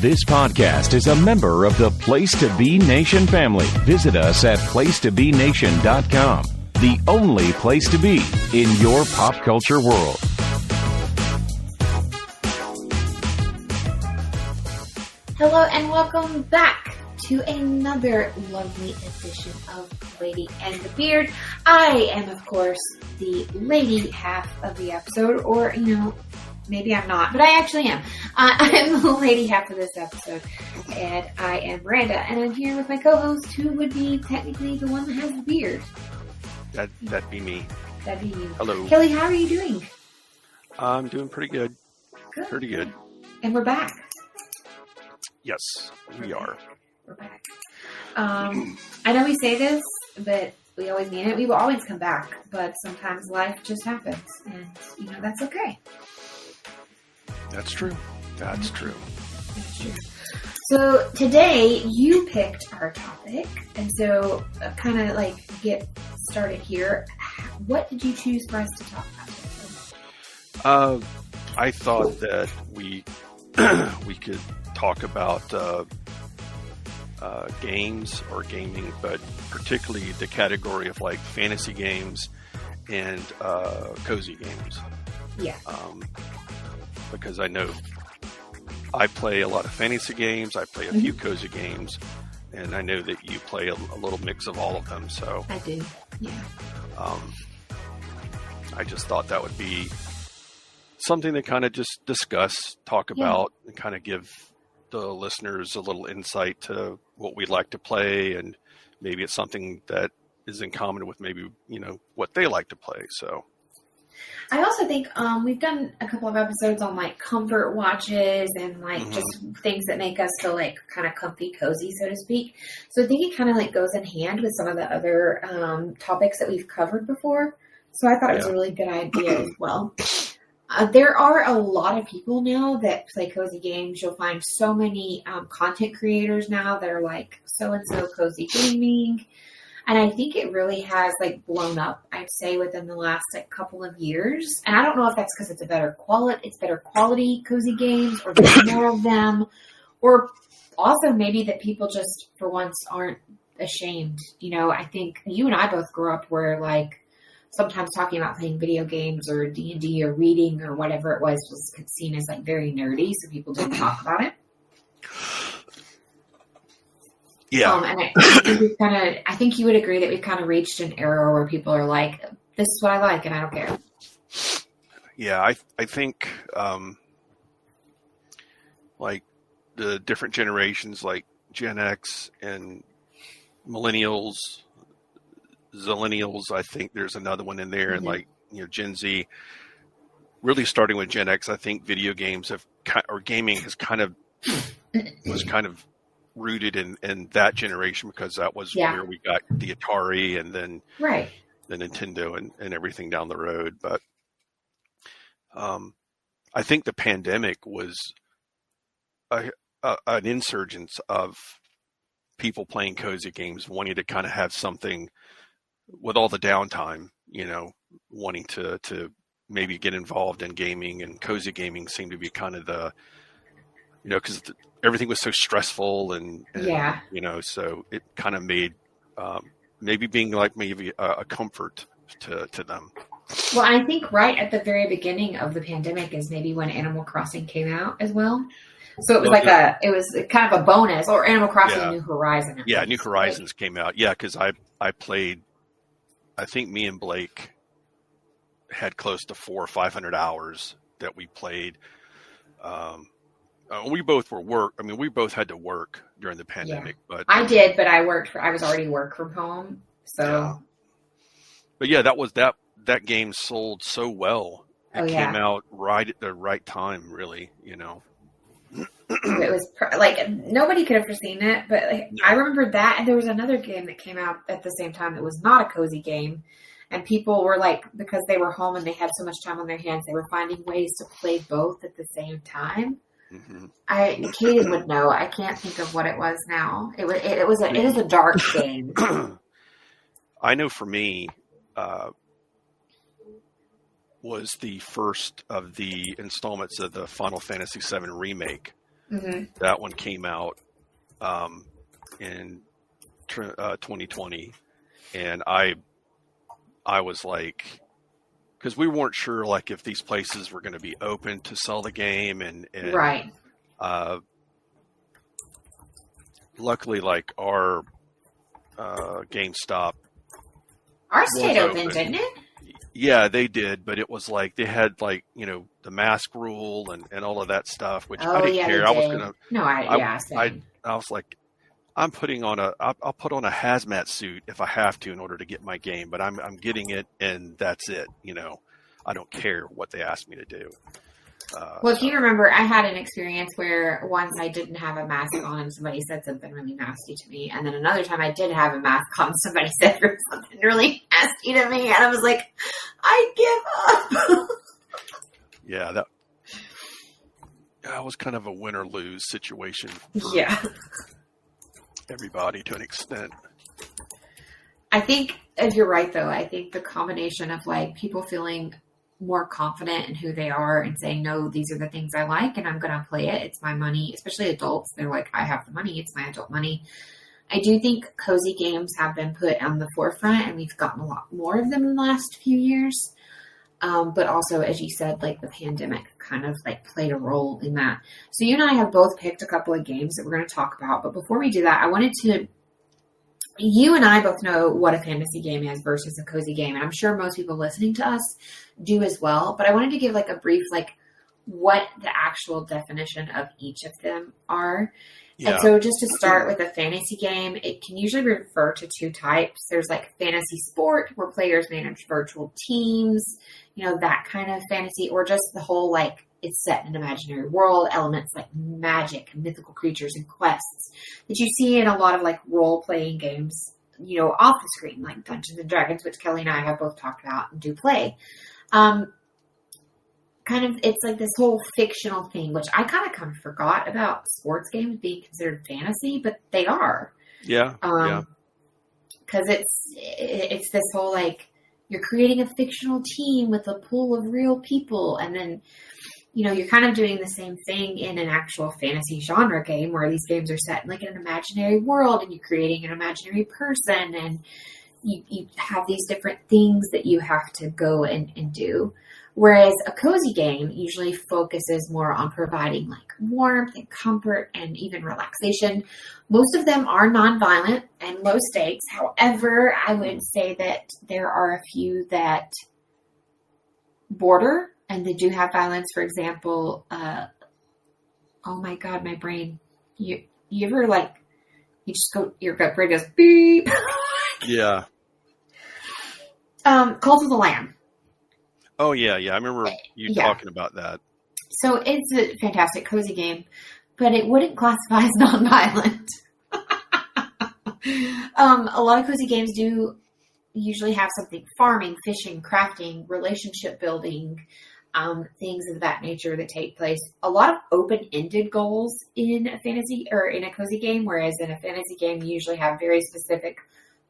This podcast is a member of the Place to Be Nation family. Visit us at placetobenation.com, the only place to be in your pop culture world. Hello and welcome back to another lovely edition of Lady and the Beard. I am, of course, the lady half of the episode, or, maybe I'm not, but I actually am. I'm the lady half of this episode, and I am Miranda, and I'm here with my co-host, who would be technically the one that has the beard. That'd be me. That'd be you. Hello. Kelly, how are you doing? I'm doing pretty good. Good. Pretty good. And we're back. Yes, we are. We're back. I know we say this, but we always mean it. We will always come back, but sometimes life just happens, and, that's okay. That's true. That's true. That's true. So today you picked our topic, and so kind of get started here. What did you choose for us to talk about? I thought that we could talk about games or gaming, but particularly the category of fantasy games and cozy games. Yeah. Because I know I play a lot of fantasy games, I play a few cozy games, and I know that you play a little mix of all of them. So I do. Yeah. I just thought that would be something to kind of just discuss, talk about, and kind of give the listeners a little insight to what we'd like to play, and maybe it's something that is in common with maybe, what they like to play. So I also think we've done a couple of episodes on comfort watches and just things that make us feel kind of comfy, cozy, so to speak. So I think it kind of goes in hand with some of the other topics that we've covered before. So I thought it was a really good idea as well. There are a lot of people now that play cozy games. You'll find so many content creators now that are so-and-so cozy gaming. And I think it really has blown up, I'd say, within the last couple of years. And I don't know if that's because it's better quality cozy games, or there's more of them, or also maybe that people just for once aren't ashamed. I think you and I both grew up where sometimes talking about playing video games or D&D or reading or whatever it was seen as very nerdy, so people didn't talk about it. Yeah. And I think you would agree that we've kind of reached an era where people are this is what I like and I don't care. Yeah, I think the different generations, Gen X and millennials, zillennials, I think there's another one in there, and Gen Z. Really starting with Gen X, I think video games gaming has was kind of rooted in that generation, because that was where we got the Atari and then the Nintendo and everything down the road. But I think the pandemic was an insurgence of people playing cozy games, wanting to kind of have something with all the downtime, wanting to maybe get involved in gaming, and cozy gaming seemed to be kind of the, because everything was so stressful and so it kind of made maybe being maybe a comfort to them. Well, I think right at the very beginning of the pandemic is maybe when Animal Crossing came out as well. So it was it was kind of a bonus, or Animal Crossing New Horizons. Yeah, New Horizons came out. Yeah, because I played, I think me and Blake had close to 400 or 500 hours that we played. We both we both had to work during the pandemic, but I did, but I was already work from home. So, but that game sold so well. It came out right at the right time, really, It was nobody could have foreseen it, but I remember that. And there was another game that came out at the same time that was not a cozy game. And people were because they were home and they had so much time on their hands, they were finding ways to play both at the same time. Mm-hmm. Kaden would know. I can't think of what it was now. It is a dark game. I know for me, was the first of the installments of the Final Fantasy VII remake. Mm-hmm. That one came out in 2020, and I was like, because we weren't sure like if these places were going to be open to sell the game, and Right. Luckily, like our GameStop Ours was stayed open, didn't it? Yeah, they did, but it was like they had like, you know, the mask rule and all of that stuff, which I didn't care. I was gonna. No, I was like, I'll put on a hazmat suit if I have to in order to get my game, but I'm getting it, and that's it. You know, I don't care what they ask me to do. Well, if you remember, I had an experience where once I didn't have a mask on and somebody said something really nasty to me. And then another time I did have a mask on and somebody said something really nasty to me. And I was like, I give up. Yeah, that was kind of a win or lose situation. Yeah. Everybody to an extent. I think, if you're right, though, I think the combination of like people feeling more confident in who they are and saying, no, these are the things I like and I'm going to play it. It's my money, especially adults. They're like, I have the money. It's my adult money. I do think cozy games have been put on the forefront, and we've gotten a lot more of them in the last few years. But also, as you said, like the pandemic kind of like played a role in that. So you and I have both picked a couple of games that we're going to talk about. But before we do that, I wanted to, you and I both know what a fantasy game is versus a cozy game. And I'm sure most people listening to us do as well. But I wanted to give like a brief, like what the actual definition of each of them are. Yeah. And so just to start with a fantasy game, it can usually refer to two types. There's like fantasy sport where players manage virtual teams, you know, that kind of fantasy, or just the whole, like, it's set in an imaginary world, elements like magic, mythical creatures, and quests that you see in a lot of like role-playing games, you know, off the screen, like Dungeons and Dragons, which Kelly and I have both talked about and do play. Kind of, it's like this whole fictional thing, which I kind of forgot about sports games being considered fantasy, but they are. Yeah. Because it's this whole, like, you're creating a fictional team with a pool of real people, and then, you know, you're kind of doing the same thing in an actual fantasy genre game where these games are set in like an imaginary world, and you're creating an imaginary person, and you have these different things that you have to go and do. Whereas a cozy game usually focuses more on providing like warmth and comfort and even relaxation. Most of them are nonviolent and low stakes. However, I would say that there are a few that border, and they do have violence. For example, oh my God, my brain. You ever like, you just go, your gut brain goes beep. Yeah. Cult of the Lamb. Oh, yeah. I remember you talking about that. So it's a fantastic cozy game, but it wouldn't classify as nonviolent. A lot of cozy games do usually have something farming, fishing, crafting, relationship building, things of that nature that take place. A lot of open-ended goals in a fantasy or in a cozy game, whereas in a fantasy game, you usually have very specific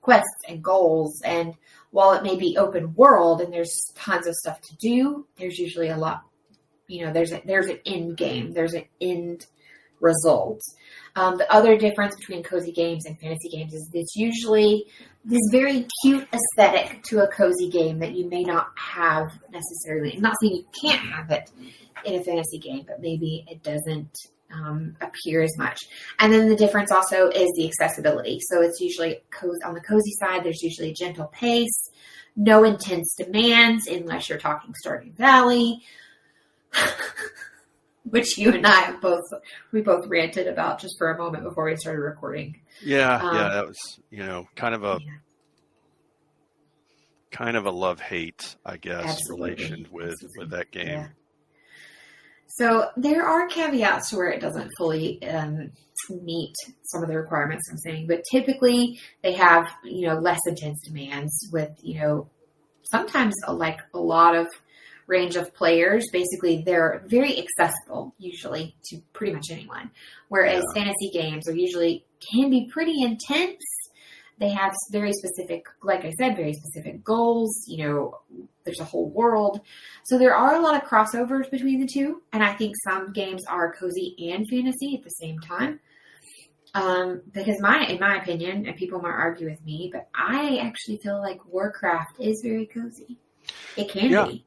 quests and goals. And while it may be open world and there's tons of stuff to do, there's usually a lot, you know, there's an end game, there's an end result. The other difference between cozy games and fantasy games is it's usually this very cute aesthetic to a cozy game that you may not have necessarily. I'm not saying you can't have it in a fantasy game, but maybe it doesn't appear as much. And then the difference also is the accessibility. So it's usually on the cozy side, there's usually a gentle pace, no intense demands unless you're talking Stardew Valley, which you and I have both ranted about just for a moment before we started recording. Yeah, that was, you know, kind of a love-hate, I guess, relation with that game. Yeah. So there are caveats to where it doesn't fully meet some of the requirements I'm saying, but typically they have, you know, less intense demands with, you know, sometimes a lot of range of players. Basically, they're very accessible usually to pretty much anyone. Whereas fantasy games can be pretty intense. They have very specific, like I said, very specific goals, you know, there's a whole world. So there are a lot of crossovers between the two. And I think some games are cozy and fantasy at the same time. Because in my opinion, and people might argue with me, but I actually feel like Warcraft is very cozy. It can be.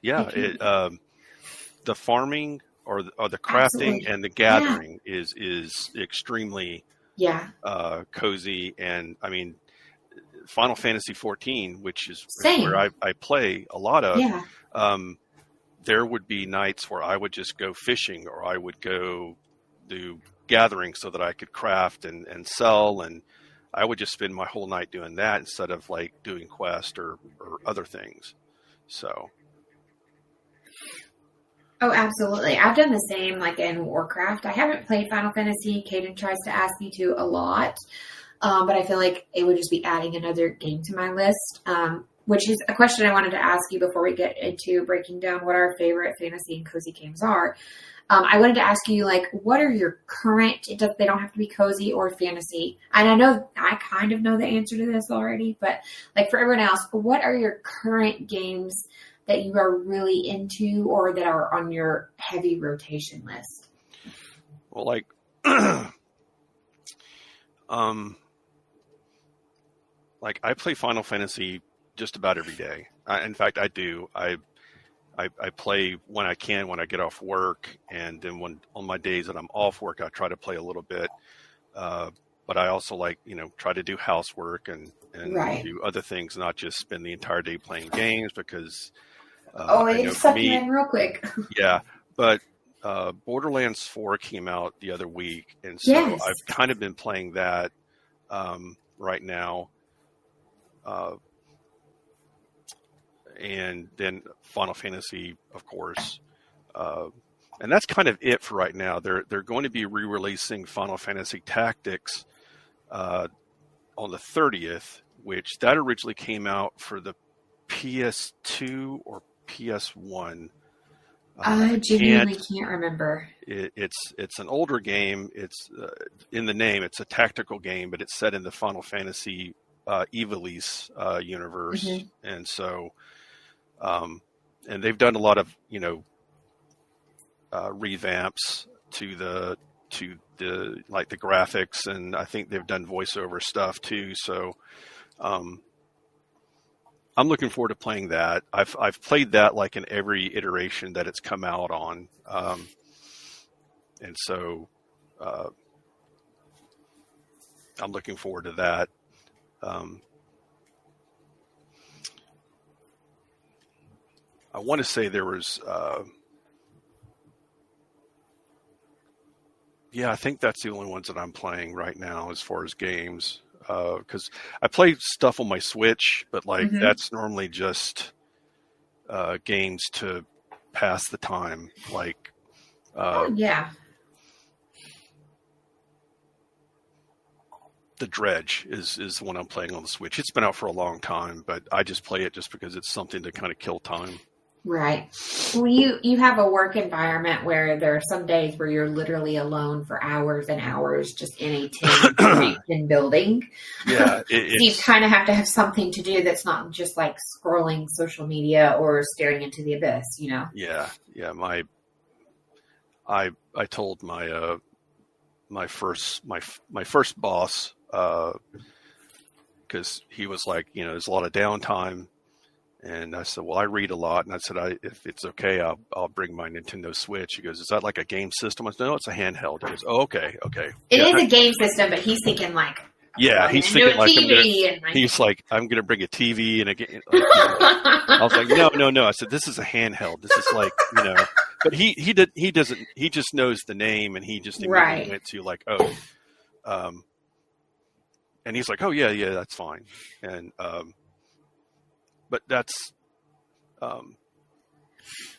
Yeah. The farming or the crafting Absolutely. and the gathering is extremely cozy. And I mean, Final Fantasy 14, which is where I play a lot of, there would be nights where I would just go fishing, or I would go do gathering so that I could craft and sell, and I would just spend my whole night doing that instead of like doing quest or other things. So absolutely. I've done the same like in Warcraft. I haven't played Final Fantasy. Kaden tries to ask me to a lot, but I feel like it would just be adding another game to my list, which is a question I wanted to ask you before we get into breaking down what our favorite fantasy and cozy games are. I wanted to ask you, like, what are your current, they don't have to be cozy or fantasy. And I know I kind of know the answer to this already, but like for everyone else, what are your current games that you are really into or that are on your heavy rotation list? Well, like, like I play Final Fantasy just about every day. In fact, I do. I play when I can, when I get off work, and then when on my days that I'm off work, I try to play a little bit. But I also like, try to do housework and do other things, not just spend the entire day playing games because. It just sucked you in real quick. Yeah, but Borderlands 4 came out the other week, and so I've kind of been playing that right now. And then Final Fantasy, of course, and that's kind of it for right now. They're going to be re-releasing Final Fantasy Tactics on the 30th, which that originally came out for the PS2 or PS1. I genuinely can't remember. It's an older game. It's in the name. It's a tactical game, but it's set in the Final Fantasy Ivalice universe, and so. And they've done a lot of, revamps to the like the graphics, and I think they've done voiceover stuff too. So, I'm looking forward to playing that. I've played that like in every iteration that it's come out on. And so, I'm looking forward to that. I want to say there was, I think that's the only ones that I'm playing right now as far as games. Because I play stuff on my Switch, but like that's normally just games to pass the time. Like, The Dredge is the one I'm playing on the Switch. It's been out for a long time, but I just play it just because it's something to kind of kill time. Right. Well, you have a work environment where there are some days where you're literally alone for hours and hours just in a tin building. Yeah. So you kind of have to have something to do that's not just like scrolling social media or staring into the abyss, Yeah. Yeah. I told my first boss, because he was like, there's a lot of downtime. And I said, well, I read a lot. And I said, if it's okay, I'll bring my Nintendo Switch. He goes, is that like a game system? I said, no, it's a handheld. He goes, oh, okay. It is a game system, but he's thinking like, he's thinking like, he's like, I'm going to bring a TV and a game. I was like, no. I said, this is a handheld. This is like, but he just knows the name, and he just immediately went to like, and he's like, oh yeah, that's fine. And, but that's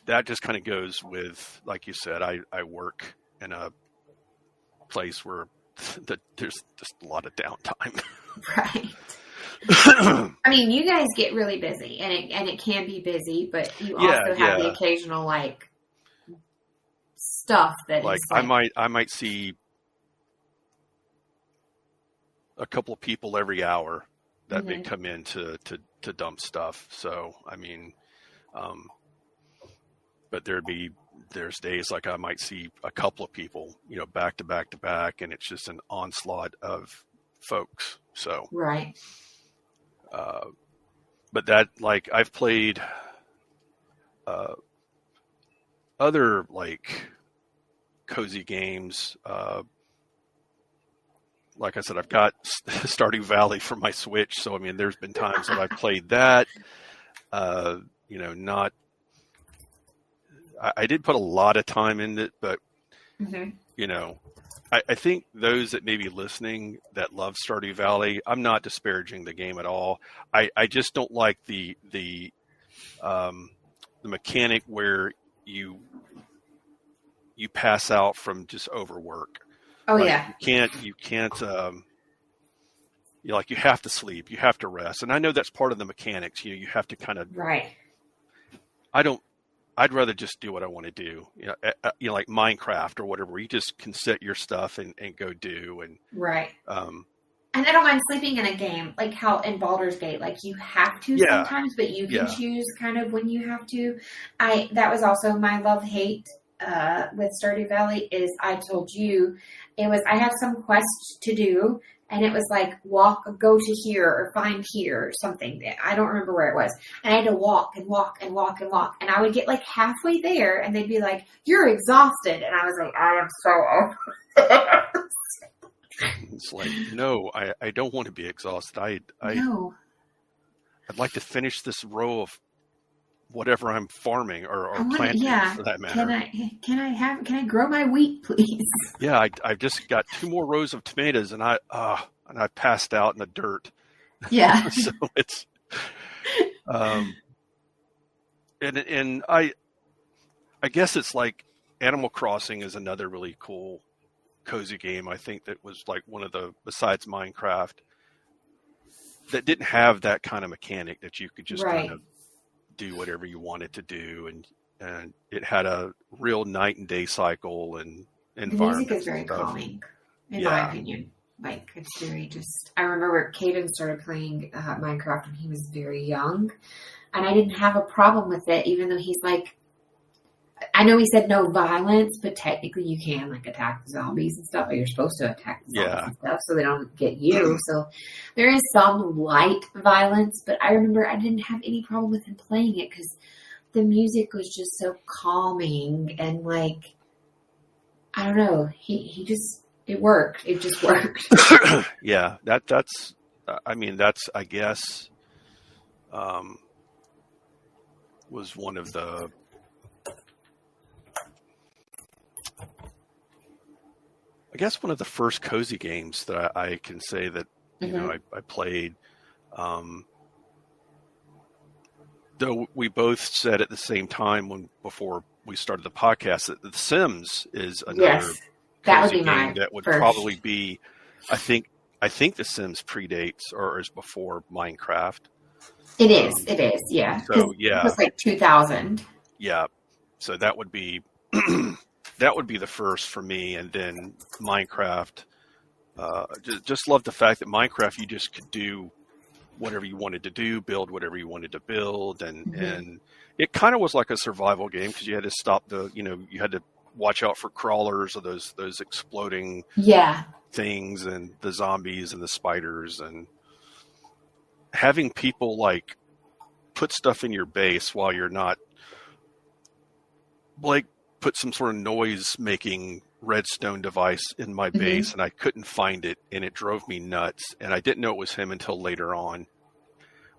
that just kind of goes with, like you said, I work in a place where there's just a lot of downtime. Right. I mean, you guys get really busy, and it can be busy, but you also have the occasional like stuff that like, I might see a couple of people every hour. that may come in to dump stuff. So, I mean, but there's days like I might see a couple of people, back to back to back, and it's just an onslaught of folks. So, right. But that, like, I've played other like cozy games. Like I said, I've got Stardew Valley for my Switch, so I mean, there's been times that I've played that. Not. I did put a lot of time in it, but I think those that may be listening that love Stardew Valley, I'm not disparaging the game at all. I just don't like the mechanic where you pass out from just overwork. Oh, like, yeah. You can't, you have to sleep, you have to rest. And I know that's part of the mechanics. You have to kind of, right. I'd rather just do what I want to do. Like Minecraft or whatever, where you just can set your stuff and go do. And right. And I don't mind sleeping in a game, like how in Baldur's Gate, like you have to sometimes, but you can choose kind of when you have to. That was also my love-hate with Stardew Valley is I told you, I had some quest to do, and it was like go to here or find here or something. I don't remember where it was. And I had to walk and walk and walk and walk. And I would get like halfway there and they'd be like, "You're exhausted." And I was like, "I am so over." It's like, no, I don't want to be exhausted. No. I'd like to finish this row of whatever I'm farming or planting for that matter. Can I grow my wheat, please? Yeah, I've just got 2 more rows of tomatoes and I passed out in the dirt. Yeah. So it's and I guess it's like Animal Crossing is another really cool cozy game. I think that was like one of the, besides Minecraft, that didn't have that kind of mechanic that you could just kind of do whatever you wanted to do, and it had a real night and day cycle and environment. The music is very calming, in my opinion. Like it's very I remember Caden started playing Minecraft when he was very young, and I didn't have a problem with it, even though he's like, I know he said no violence, but technically you can like attack the zombies and stuff, but you're supposed to attack the zombies and stuff so they don't get you. So there is some light violence, but I remember I didn't have any problem with him playing it because the music was just so calming and like, I don't know, it worked. It just worked. Yeah, that's I guess was one of the, one of the first cozy games that I can say that, I played. Though we both said at the same time before we started the podcast that The Sims is another cozy game that would probably be, I think The Sims predates or is before Minecraft. It is, yeah. So yeah, it was like 2000. Yeah, so that would be that would be the first for me, and then Minecraft. Just love the fact that Minecraft you just could do whatever you wanted to do, build whatever you wanted to build, and it kind of was like a survival game because you had to stop you had to watch out for crawlers or those exploding things and the zombies and the spiders, and having people like put stuff in your base while you're not, like, put some sort of noise making redstone device in my base and I couldn't find it and it drove me nuts, and I didn't know it was him until later on,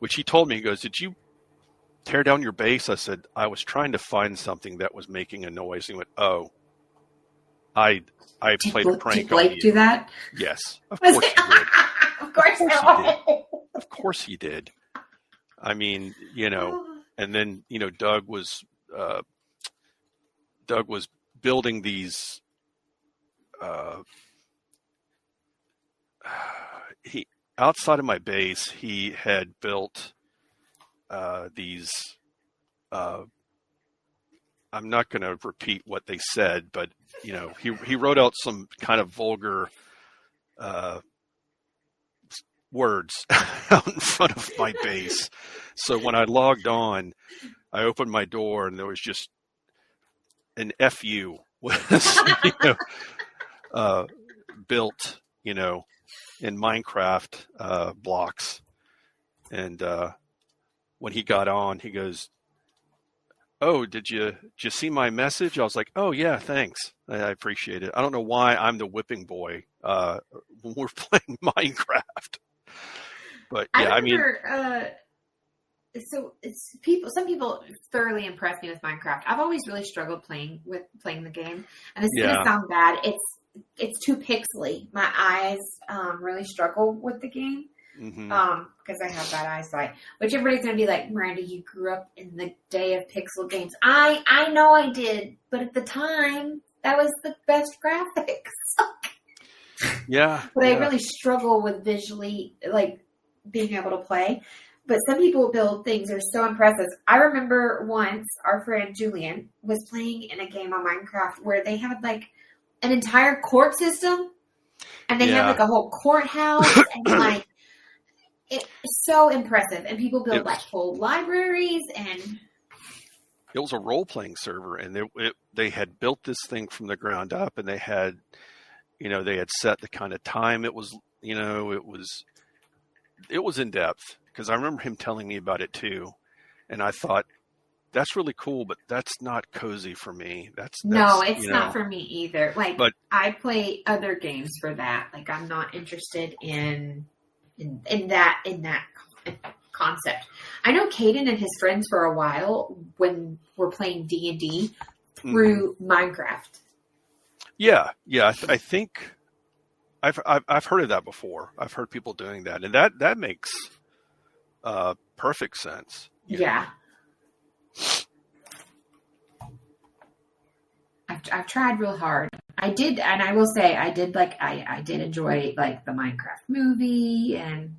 which he told me. He goes, "Did you tear down your base?" I said, "I was trying to find something that was making a noise." He went, "Oh, I played a prank on you." Did Blake do that? Yes, of course he did. Of course he did. Of course he did. I mean, and then Doug was building these. He outside of my base, he had built these. I'm not going to repeat what they said, but he wrote out some kind of vulgar words out in front of my base. So when I logged on, I opened my door and there was just an FU was built, in Minecraft blocks. And when he got on, he goes, "Oh, did you see my message?" I was like, "Oh yeah, thanks. I appreciate it." I don't know why I'm the whipping boy when we're playing Minecraft, but yeah, I remember, so it's people. Some people thoroughly impress me with Minecraft. I've always really struggled playing the game, and it's gonna sound bad. It's too pixely. My eyes really struggle with the game because I have bad eyesight. Which everybody's gonna be like, "Miranda, you grew up in the day of pixel games." I know I did, but at the time, that was the best graphics. Yeah, but I really struggle with visually, like being able to play. But some people build things that are so impressive. I remember once our friend Julian was playing in a game on Minecraft where they had like an entire court system, and they had like a whole courthouse, and like it's so impressive. And people build like whole libraries, and it was a role-playing server, and they had built this thing from the ground up, and they had set the kind of time it was, it was in depth. Because I remember him telling me about it too, and I thought, that's really cool, but that's not cozy for me. No, it's not for me either. Like, but I play other games for that. Like, I'm not interested in that concept. I know Caden and his friends for a while when we're playing D&D through Minecraft. Yeah. I think I've heard of that before. I've heard people doing that, and that makes perfect sense. Yeah. I've tried real hard. I did, and I will say I did enjoy like the Minecraft movie and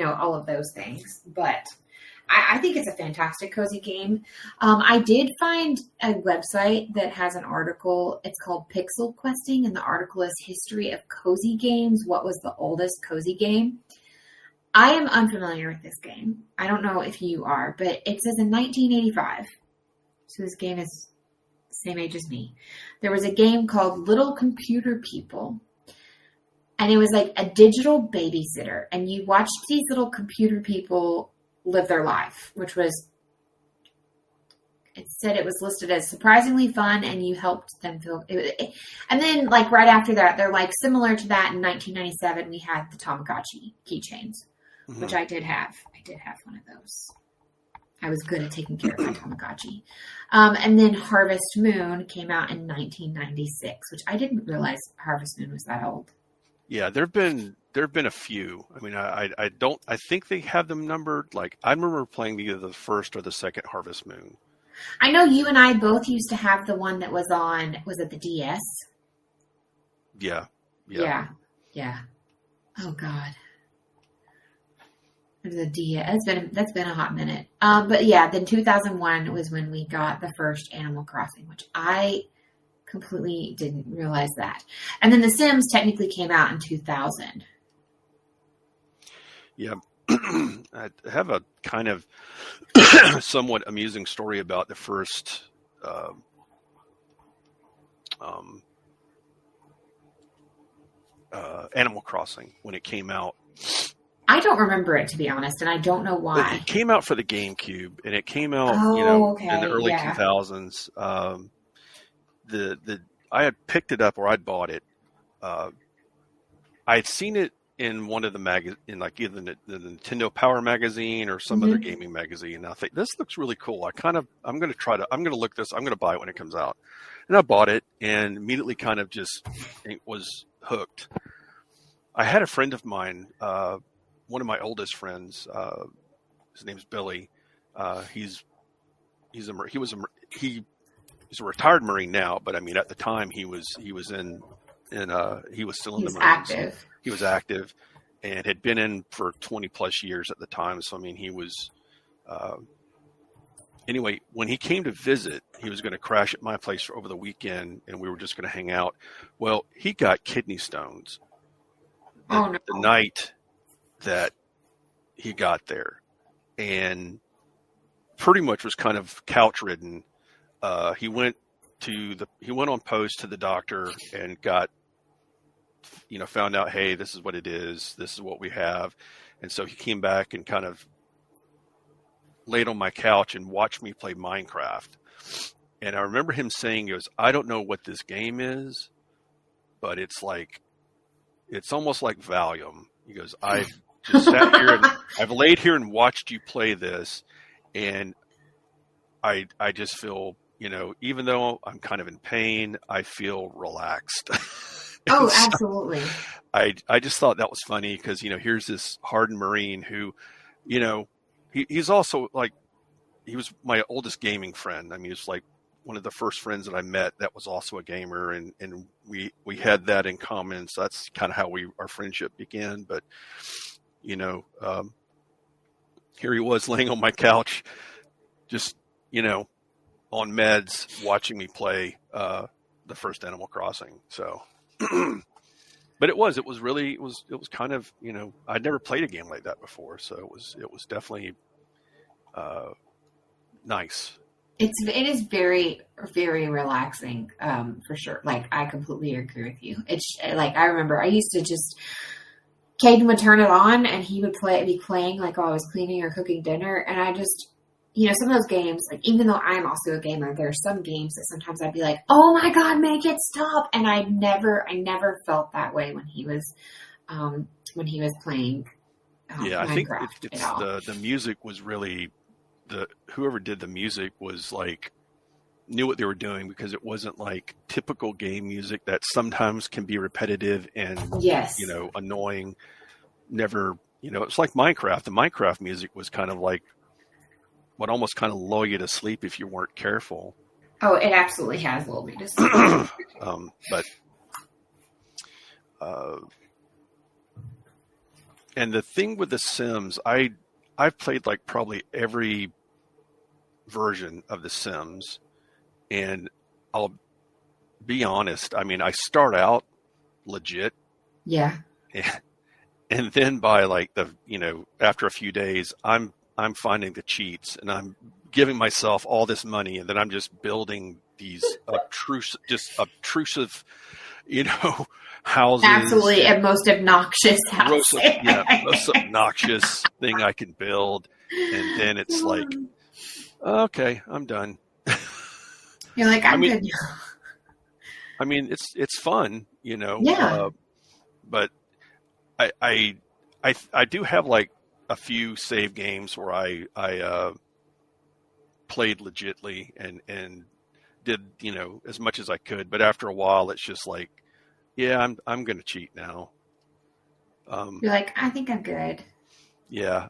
all of those things. But I think it's a fantastic cozy game. I did find a website that has an article. It's called Pixel Questing, and the article is History of Cozy Games. What was the oldest cozy game? I am unfamiliar with this game. I don't know if you are, but it says in 1985. So this game is the same age as me. There was a game called Little Computer People. And it was like a digital babysitter. And you watched these little computer people live their life, which was, it said it was listed as surprisingly fun, and you helped them feel it. And then like right after that, they're like similar to that in 1997, we had the Tamagotchi keychains. Which I did have. I did have one of those. I was good at taking care of my Tamagotchi. And then Harvest Moon came out in 1996, which I didn't realize Harvest Moon was that old. Yeah, there've been a few. I mean, I think they have them numbered. Like, I remember playing either the first or the second Harvest Moon. I know you and I both used to have the one that was on, was it the DS? Yeah. Oh God. The DS. That's been a hot minute. But yeah, then 2001 was when we got the first Animal Crossing, which I completely didn't realize that. And then The Sims technically came out in 2000. Yeah. I have a kind of somewhat amusing story about the first Animal Crossing when it came out. I don't remember it, to be honest, and I don't know why. It came out for the GameCube, and it came out, in the early 2000s. I had picked it up, or I'd bought it. I had seen it in one of the in like either the Nintendo Power magazine or some other gaming magazine. And I think this looks really cool. I'm going to look this. I'm going to buy it when it comes out. And I bought it and immediately kind of just was hooked. I had a friend of mine, one of my oldest friends, his name's Billy. He's a retired Marine now, but I mean at the time he was still in the Marines. Active. He was active and had been in for 20 plus years at the time. So I mean he was anyway, when he came to visit, he was going to crash at my place over the weekend and we were just going to hang out. Well, he got kidney stones the night that he got there, and pretty much was kind of couch ridden. He went on post to the doctor and got, found out, hey, this is what it is. This is what we have. And so he came back and kind of laid on my couch and watched me play Minecraft. And I remember him saying, he goes, I don't know what this game is, but it's almost like Valium. He goes, I've just sat here and I've laid here and watched you play this. And I just feel, even though I'm kind of in pain, I feel relaxed. Oh, absolutely. I just thought that was funny because, here's this hardened Marine who, he's also like, he was my oldest gaming friend. I mean, he was like one of the first friends that I met that was also a gamer, and we had that in common. So that's kind of how our friendship began. But, here he was laying on my couch, just, on meds, watching me play the first Animal Crossing. So, but it was kind of, I'd never played a game like that before. So it was definitely nice. It is very, very relaxing, for sure. Like, I completely agree with you. It's like, I remember I used to just, Caden would turn it on and he would be playing like while I was cleaning or cooking dinner. And I just, some of those games, like, even though I'm also a gamer, there are some games that sometimes I'd be like, oh my God, make it stop. And I never felt that way when he was playing. Yeah, I think it's all. the music was really, whoever did the music was like, knew what they were doing, because it wasn't like typical game music that sometimes can be repetitive and, yes, annoying. Never, it's like Minecraft. The Minecraft music was kind of like, would almost kind of lull you to sleep if you weren't careful. Oh, it absolutely has lulled me to sleep. And the thing with The Sims, I've played like probably every version of The Sims, and I'll be honest. I mean, I start out legit. Yeah. And then by like after a few days, I'm finding the cheats, and I'm giving myself all this money, and then I'm just building these obtrusive, houses. Absolutely, and most obnoxious house. Most obnoxious thing I can build, and then it's like, okay, I'm done. You're like, I'm good. I mean, it's fun, Yeah. But I do have like a few save games where I played legitly and did, as much as I could. But after a while, it's just like, yeah, I'm going to cheat now. You're like, I think I'm good. Yeah,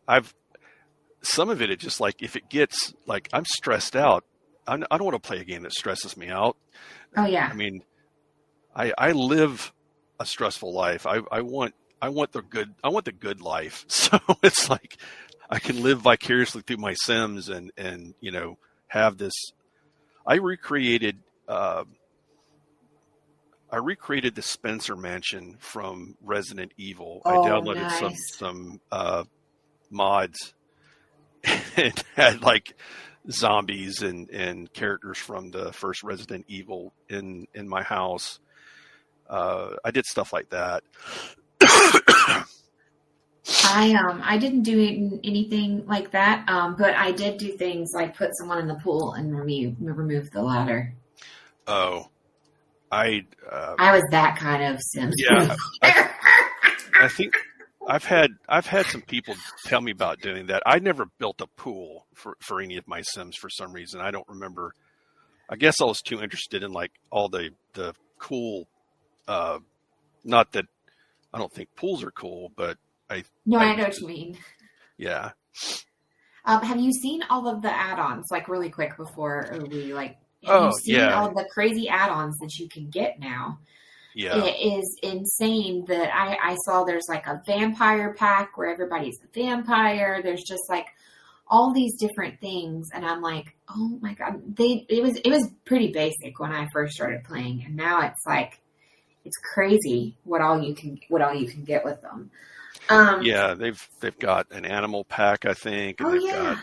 some of it just like, if it gets like, I'm stressed out, I don't want to play a game that stresses me out. Oh yeah. I mean, I live a stressful life. I want the good life. So it's like I can live vicariously through my Sims and have this. I recreated the Spencer Mansion from Resident Evil. Oh, I downloaded nice. some mods and had like zombies and characters from the first Resident Evil in my house. I did stuff like that. I didn't do anything like that, but I did do things like put someone in the pool and remove the ladder. Oh, I was that kind of Sim. Yeah, I think I've had some people tell me about doing that. I never built a pool for any of my Sims for some reason. I don't remember. I guess I was too interested in like all the cool. Not that I don't think pools are cool, but I know what you mean. Yeah. Have you seen all of the add-ons, like really quick before we like? Have you seen all of the crazy add-ons that you can get now? Yeah. It is insane that I saw there's like a vampire pack where everybody's a vampire. There's just like all these different things. And I'm like, oh my God, it was pretty basic when I first started playing. And now it's like, it's crazy what all you can get with them. Yeah, they've got an animal pack, I think, and they've got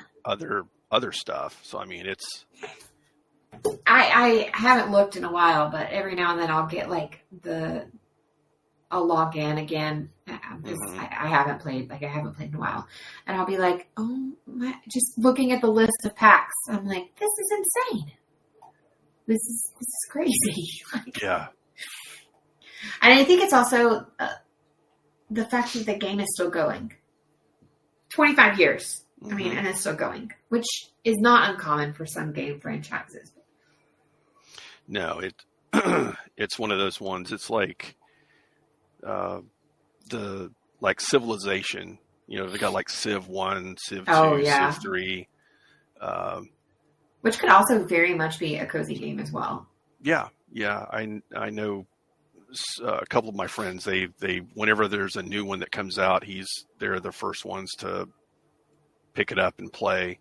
other stuff. So I mean, it's. I haven't looked in a while, but every now and then I'll get like I'll log in again. I haven't played in a while, and I'll be like, oh my, just looking at the list of packs. I'm like, this is insane. This is crazy. Like, yeah. And I think it's also the fact that the game is still going. 25 years. I mean, and it's still going, which is not uncommon for some game franchises. No, it's one of those ones. It's like the Civilization. You know, they got like Civ 1, Civ 2, Civ 3. Which could also very much be a cozy game as well. Yeah. I know a couple of my friends. They whenever there's a new one that comes out, they're the first ones to pick it up and play.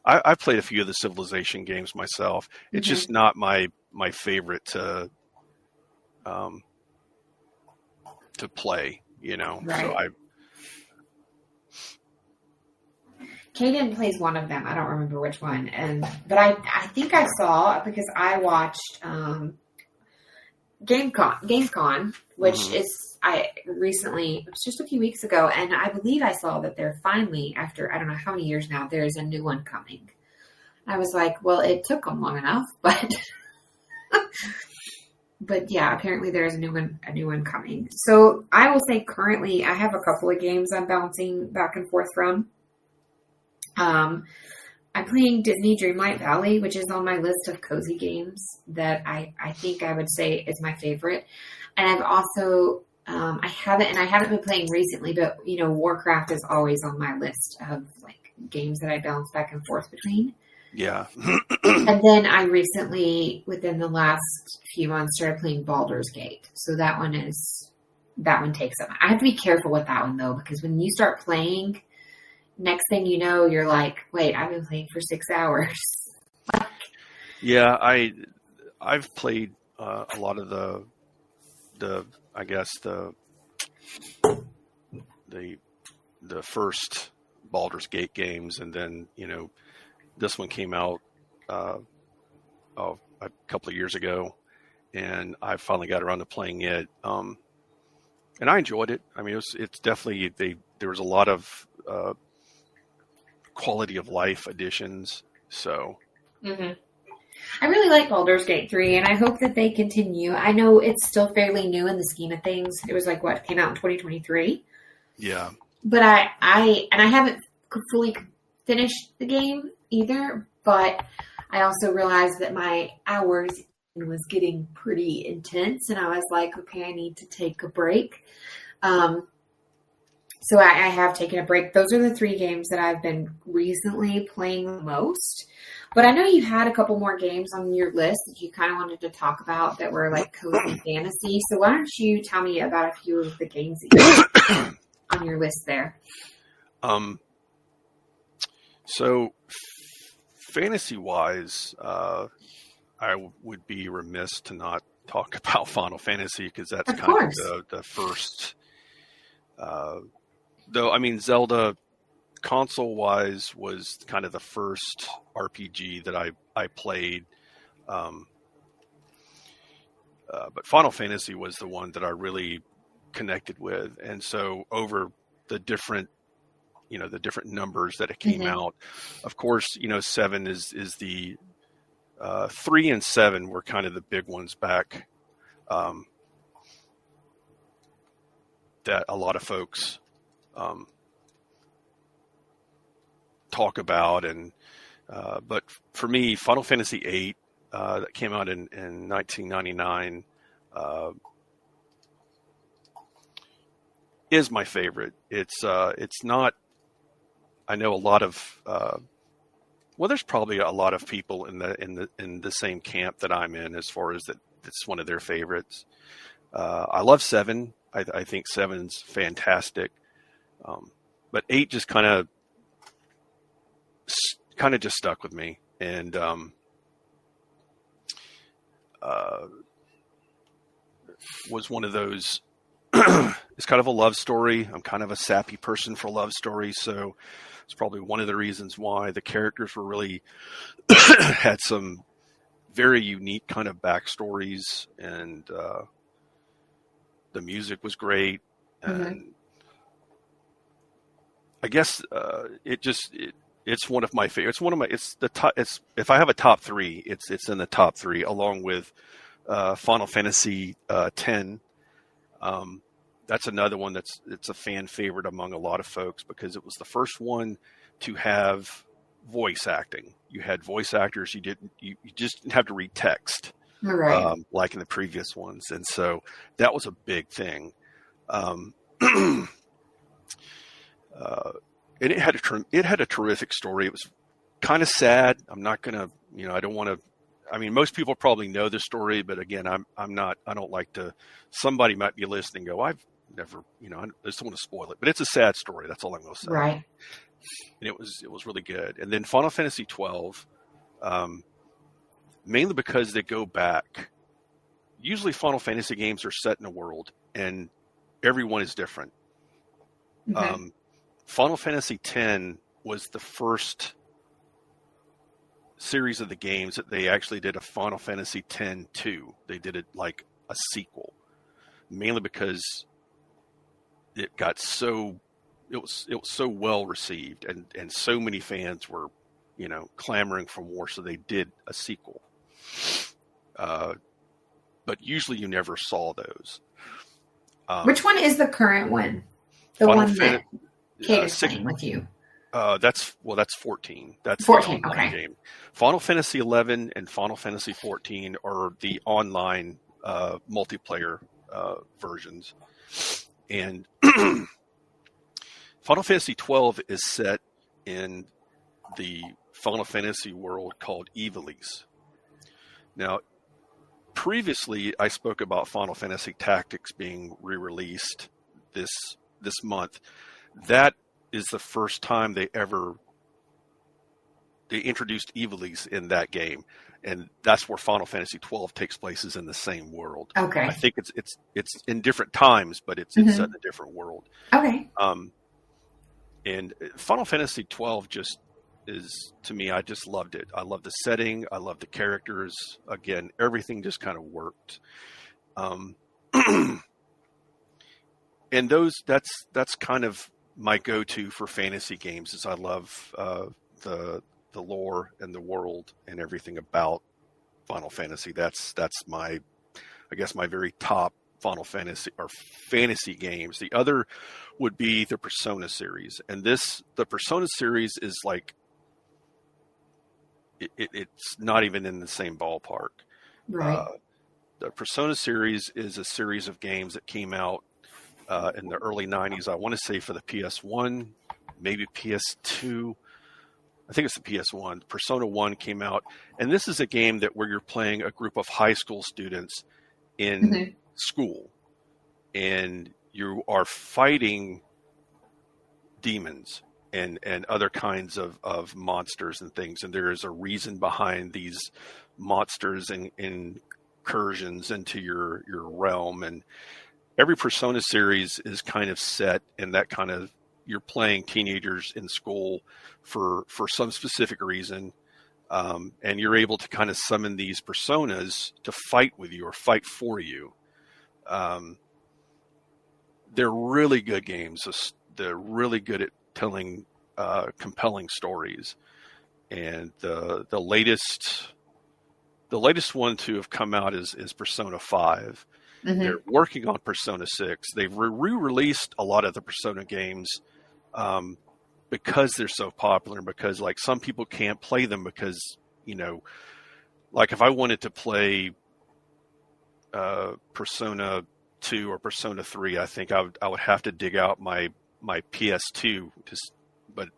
I've played a few of the Civilization games myself. It's just not my favorite to play, you know. Right. So Kaden plays one of them. I don't remember which one, but I think I saw, because I watched GamesCon, which is recently, it was just a few weeks ago, and I believe I saw that they're finally, after I don't know how many years now, there's a new one coming. I was like, well, it took them long enough, but but yeah, apparently there's a new one coming. So I will say currently I have a couple of games I'm bouncing back and forth from. I'm playing Disney Dreamlight Valley, which is on my list of cozy games that I think I would say is my favorite. And I've also, I haven't been playing recently, but you know, Warcraft is always on my list of like games that I bounce back and forth between. Yeah. And then I recently, within the last few months, started playing Baldur's Gate. So that one takes up. I have to be careful with that one though, because when you start playing, next thing you know, you're like, wait, I've been playing for 6 hours. Yeah, I've played a lot of the first Baldur's Gate games, and then you know this one came out a couple of years ago, and I finally got around to playing it, and I enjoyed it. I mean, it's definitely there was a lot of quality of life additions. So I really like Baldur's Gate 3, and I hope that they continue. I know it's still fairly new in the scheme of things. It was like what came out in 2023. Yeah, but I haven't fully finished the game either. But I also realized that my hours was getting pretty intense, and I was like, okay, I need to take a break. So I have taken a break. Those are the 3 games that I've been recently playing the most. But I know you had a couple more games on your list that you kind of wanted to talk about that were like cozy fantasy. So why don't you tell me about a few of the games that you have on your list there? So fantasy-wise, I would be remiss to not talk about Final Fantasy, because that's kind of the first... though, I mean, Zelda, console-wise, was kind of the first RPG that I played. But Final Fantasy was the one that I really connected with. And so over the different numbers that it came out, of course, 7 is the 3 and 7 were kind of the big ones back, that a lot of folks talk about, and but for me, Final Fantasy VIII, that came out in 1999, is my favorite. It's not. I know a lot of. Well, there's probably a lot of people in the same camp that I'm in, as far as that it's one of their favorites. I love 7. I think 7's fantastic. But 8 just kind of just stuck with me, and was one of those it's kind of a love story. I'm kind of a sappy person for love stories, so it's probably one of the reasons why the characters were really had some very unique kind of backstories, and the music was great. And I guess it's one of my favorites. It's the top. It's if I have a top three, it's in the top three, along with Final Fantasy X. That's another one it's a fan favorite among a lot of folks because it was the first one to have voice acting. You had voice actors. You just didn't have to read text, Right. like in the previous ones, and so that was a big thing. And it had a terrific story. It was kind of sad. I'm not gonna, I don't want to. I mean, most people probably know the story, but again, I'm not. I don't like to. Somebody might be listening. And go, I've never, I just don't want to spoil it. But it's a sad story. That's all I'm going to say. Right. And it was really good. And then Final Fantasy 12, mainly because they go back. Usually, Final Fantasy games are set in a world, and everyone is different. Final Fantasy X was the first series of the games that they actually did a Final Fantasy X-2. They did it like a sequel, mainly because it was so well received, and so many fans were, clamoring for more, so they did a sequel. But usually you never saw those. Which one is the current one? The one that Kate is playing with you. That's 14. That's 14. The online game. Final Fantasy 11 and Final Fantasy 14 are the online multiplayer versions, and Final Fantasy 12 is set in the Final Fantasy world called Ivalice. Now, previously I spoke about Final Fantasy Tactics being re-released this month. That is the first time they introduced Ivalice in that game, and that's where Final Fantasy 12 takes place, is in the same world. Okay. I think it's in different times, but it's set in a different world. Okay. And Final Fantasy 12 just is, to me, I just loved it. I love the setting. I love the characters. Again, everything just kind of worked. And that's kind of my go-to for fantasy games, is I love the lore and the world and everything about Final Fantasy. That's my, I guess, my very top Final Fantasy or fantasy games. The other would be the Persona series, and the Persona series is like it's not even in the same ballpark. Right. The Persona series is a series of games that came out in the early 90s. I want to say for the PS1, maybe PS2. I think it's the PS1. Persona 1 came out, and this is a game where you're playing a group of high school students in school, and you are fighting demons and other kinds of monsters and things, and there is a reason behind these monsters and incursions into your realm. And every Persona series is kind of set in that kind of, you're playing teenagers in school for some specific reason, and you're able to kind of summon these personas to fight with you or fight for you. They're really good games. They're really good at telling compelling stories. And the latest one to have come out is Persona 5. They're working on Persona 6. They've re-released a lot of the Persona games because they're so popular, and because like some people can't play them because, like if I wanted to play Persona 2 or Persona 3, I think I would have to dig out my PS2. But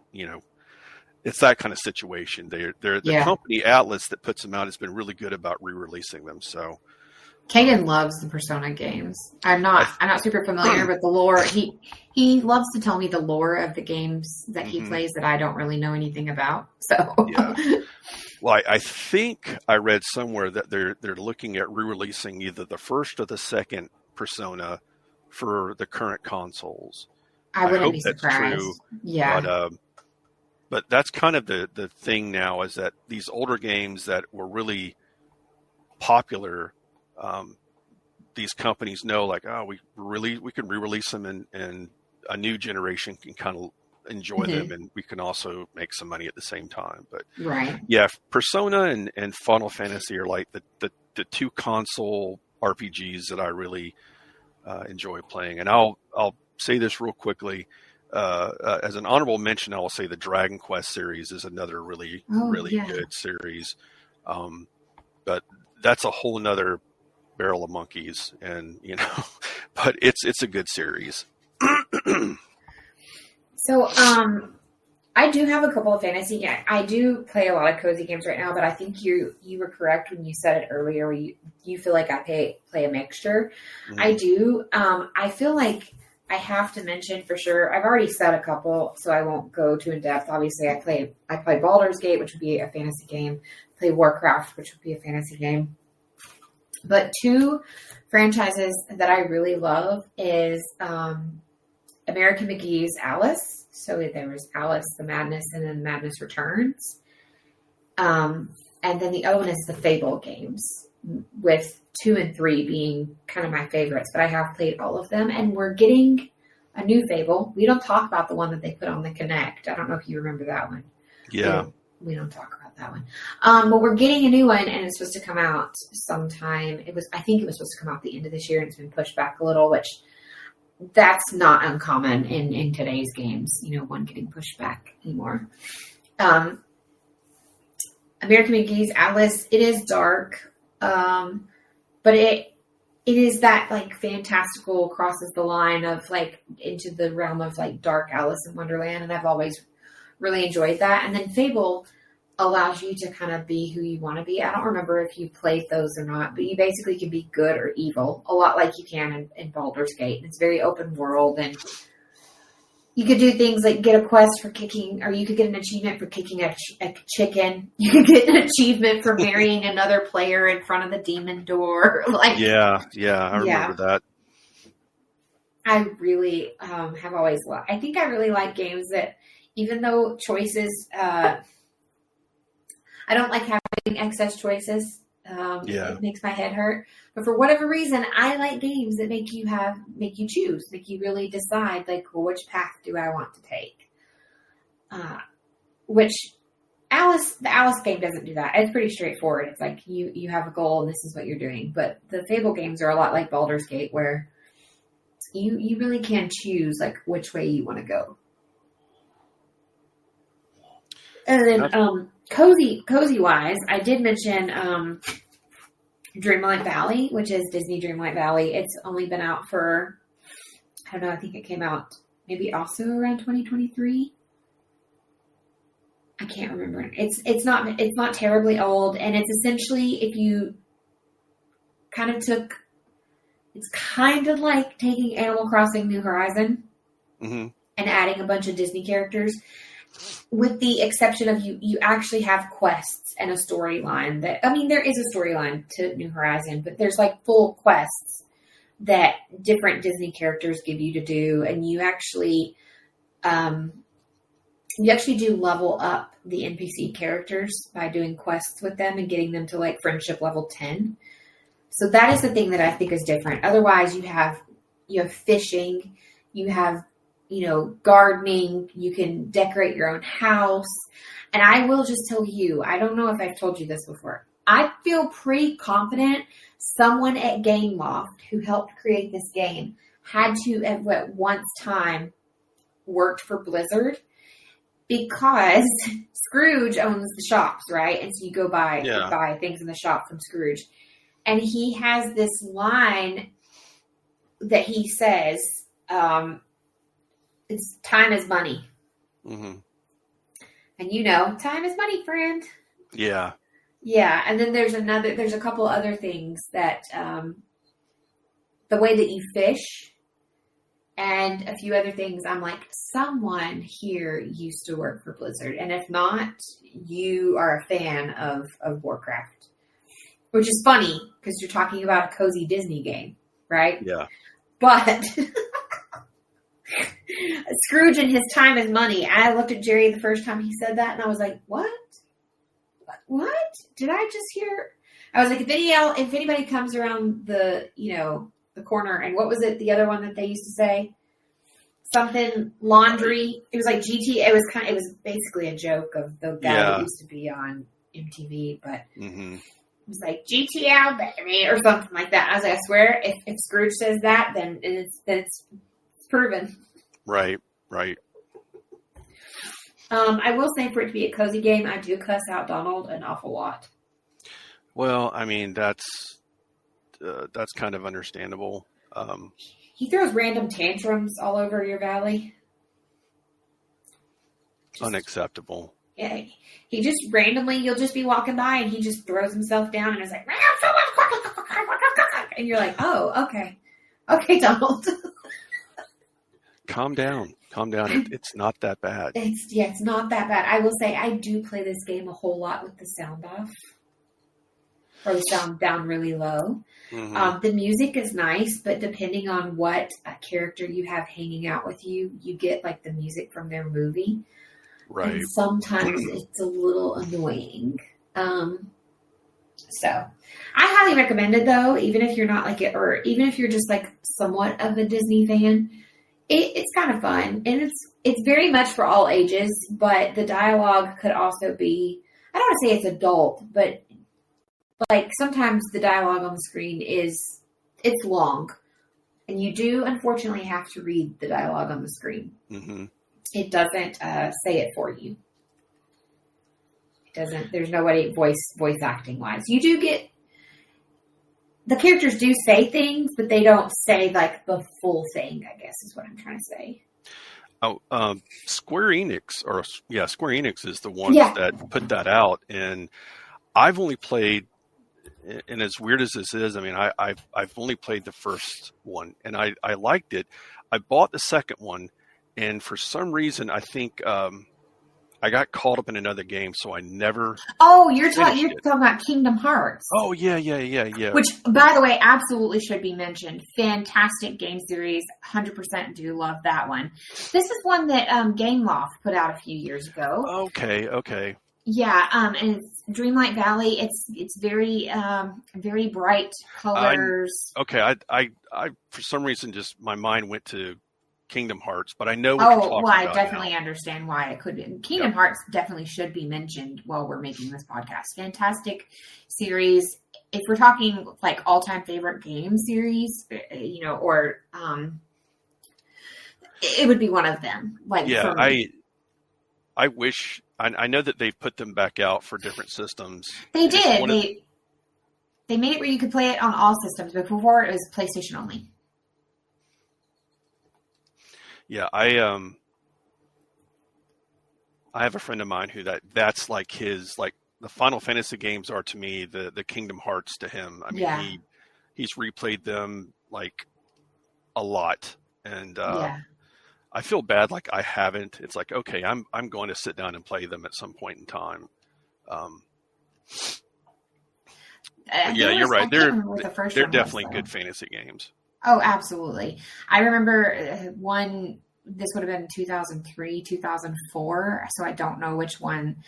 it's that kind of situation. The company Atlas that puts them out has been really good about re-releasing them. So Kagan loves the Persona games. I'm not super familiar with the lore. He loves to tell me the lore of the games that he plays that I don't really know anything about. So yeah. Well, I think I read somewhere that they're looking at re-releasing either the first or the second Persona for the current consoles. I wouldn't hope be that's surprised. true, Yeah. but that's kind of the thing now, is that these older games that were really popular, these companies know, like, oh, we can re-release them, and a new generation can kind of enjoy them, and we can also make some money at the same time. But Right. yeah, Persona and Final Fantasy are like the two console RPGs that I really enjoy playing. And I'll say this real quickly. As an honorable mention, I will say the Dragon Quest series is another really good series. But that's a whole nother barrel of monkeys, and but it's a good series. So, I do have a couple of fantasy games. I do play a lot of cozy games right now, but I think you were correct when you said it earlier, where you feel like I play a mixture. Mm-hmm. I do. I feel like I have to mention for sure. I've already said a couple, so I won't go too in depth. Obviously, I play Baldur's Gate, which would be a fantasy game. I play Warcraft, which would be a fantasy game. But two franchises that I really love is American McGee's Alice. So there was Alice, the Madness, and then Madness Returns. And then the other one is the Fable games, with 2 and 3 being kind of my favorites. But I have played all of them, and we're getting a new Fable. We don't talk about the one that they put on the Kinect. I don't know if you remember that one. Yeah. We don't talk about that one. But we're getting a new one, and it's supposed to come out sometime. I think it was supposed to come out the end of this year, and it's been pushed back a little, which that's not uncommon in today's games, one getting pushed back anymore. American McGee's Alice, it is dark, but it is that like fantastical, crosses the line of like into the realm of like dark Alice in Wonderland, and I've always really enjoyed that. And then Fable allows you to kind of be who you want to be. I don't remember if you played those or not, but you basically can be good or evil, a lot like you can in Baldur's Gate. It's very open world, and you could do things like get a quest for kicking, or you could get an achievement for kicking a chicken. You could get an achievement for marrying another player in front of the demon door. Yeah, I remember that. I really have always loved. I think I really like games that, even though choices, I don't like having excess choices. It makes my head hurt. But for whatever reason, I like games that make you choose, make you really decide, like, well, which path do I want to take? Which the Alice game doesn't do that. It's pretty straightforward. It's like you have a goal and this is what you're doing. But the Fable games are a lot like Baldur's Gate, where you really can choose like which way you want to go. And then cozy wise, I did mention Dreamlight Valley, which is Disney Dreamlight Valley. It's only been out for, I don't know, I think it came out maybe also around 2023. I can't remember. It's not terribly old, and it's essentially, if you kind of it's kind of like taking Animal Crossing New Horizon and adding a bunch of Disney characters, with the exception of you actually have quests and a storyline. There is a storyline to New Horizon, but there's like full quests that different Disney characters give you to do, and you actually do level up the NPC characters by doing quests with them and getting them to like friendship level 10. So that is the thing that I think is different. Otherwise, you have fishing, you have gardening, you can decorate your own house. And I will just tell you, I don't know if I've told you this before, I feel pretty confident someone at Game Loft who helped create this game had to at once time worked for Blizzard, because Scrooge owns the shops, right? And so you go buy things in the shop from Scrooge. And he has this line that he says, it's time is money. Mm-hmm. And time is money, friend. Yeah. Yeah. And then there's a couple other things that, the way that you fish and a few other things, I'm like, someone here used to work for Blizzard. And if not, you are a fan of Warcraft, which is funny because you're talking about a cozy Disney game, right? Yeah. But Scrooge and his time is money. I looked at Jerry the first time he said that, and I was like, what? What? Did I just hear? I was like, if anybody comes around the corner, and what was it? The other one that they used to say? Something laundry. It was like GT. It was basically a joke of the guy that used to be on MTV, but it was like GTL baby or something like that. I was like, I swear, if Scrooge says that, then it's proven. Right. I will say, for it to be a cozy game, I do cuss out Donald an awful lot. Well, I mean, that's kind of understandable. He throws random tantrums all over your valley. Unacceptable. Yeah, he just randomly, you'll just be walking by and he just throws himself down and is like, and you're like, oh, okay. Okay, Donald. Calm down. It's not that bad. It's not that bad. I will say I do play this game a whole lot with the sound off. Or the sound down really low. The music is nice, but depending on what character you have hanging out with you, you get like the music from their movie. Right. And sometimes it's a little annoying. So I highly recommend it though, even if you're not like it, or even if you're just like somewhat of a Disney fan. It's kind of fun, and it's very much for all ages, but the dialogue could also be, I don't want to say it's adult, but like sometimes the dialogue on the screen it's long, and you do unfortunately have to read the dialogue on the screen. It doesn't say it for you. It doesn't. There's nobody voice acting wise. You do get, the characters do say things, but they don't say like the full thing, I guess is what I'm trying to say. Square Enix is the ones that put that out, and I've only played, and as weird as this is, I mean, I've only played the first one, and I liked it. I bought the second one, and for some reason, I think I got caught up in another game, so I never. Oh, you're talking about Kingdom Hearts. Oh yeah. Which, by the way, absolutely should be mentioned. Fantastic game series. 100% do love that one. This is one that Gameloft put out a few years ago. Okay. Yeah, and it's Dreamlight Valley. It's very very bright colors. I for some reason just my mind went to Kingdom Hearts, but I know what you're talking about. I definitely understand why it could be. Kingdom Hearts definitely should be mentioned while we're making this podcast. Fantastic series. If we're talking like all-time favorite game series, or it would be one of them. Like, yeah, I wish. I know that they've put them back out for different systems. They did. They made it where you could play it on all systems, but before it was PlayStation only. Yeah, I have a friend of mine who that's like his, like the Final Fantasy games are to me the Kingdom Hearts to him. I mean, he's replayed them like a lot, and I feel bad like I haven't. It's like, okay, I'm going to sit down and play them at some point in time. Yeah, you're right. They're definitely good fantasy games. Oh, absolutely. I remember this would have been 2003, 2004. So I don't know which one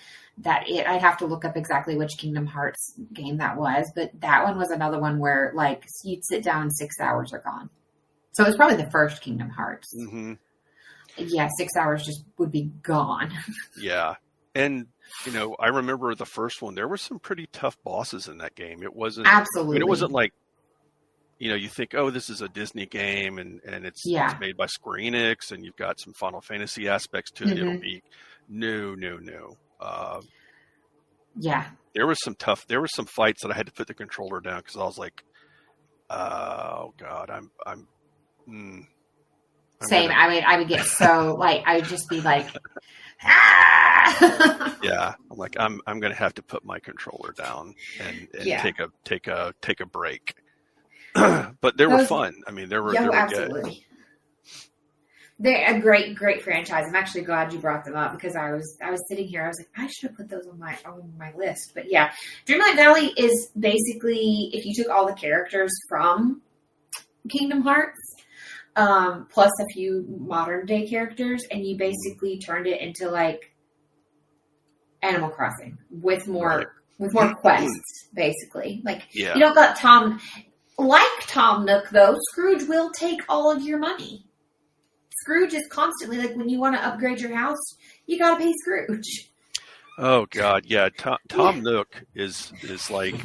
I'd have to look up exactly which Kingdom Hearts game that was, but that one was another one where like you'd sit down and 6 hours are gone. So it was probably the first Kingdom Hearts. Mm-hmm. Yeah. 6 hours just would be gone. Yeah. And, I remember the first one, there were some pretty tough bosses in that game. It wasn't, absolutely. I mean, it wasn't like, you think, oh, this is a Disney game and it's made by Square Enix and you've got some Final Fantasy aspects to it. Mm-hmm. It'll be no. Yeah. There were some fights that I had to put the controller down because I was like, oh God, same. I would get so like, I would just be like, ah! Yeah. I'm like, I'm going to have to put my controller down and take a break. But they were fun. I mean, they were absolutely good. They're a great franchise. I'm actually glad you brought them up because I was sitting here. I was like, I should have put those on my list. But yeah, Dreamlight Valley is basically if you took all the characters from Kingdom Hearts, plus a few modern day characters, and you basically turned it into like Animal Crossing with more quests, basically. Like you don't got Tom Nook though. Scrooge will take all of your money. Scrooge is constantly like, when you want to upgrade your house, you got to pay Scrooge. Oh God, yeah. Tom Nook is like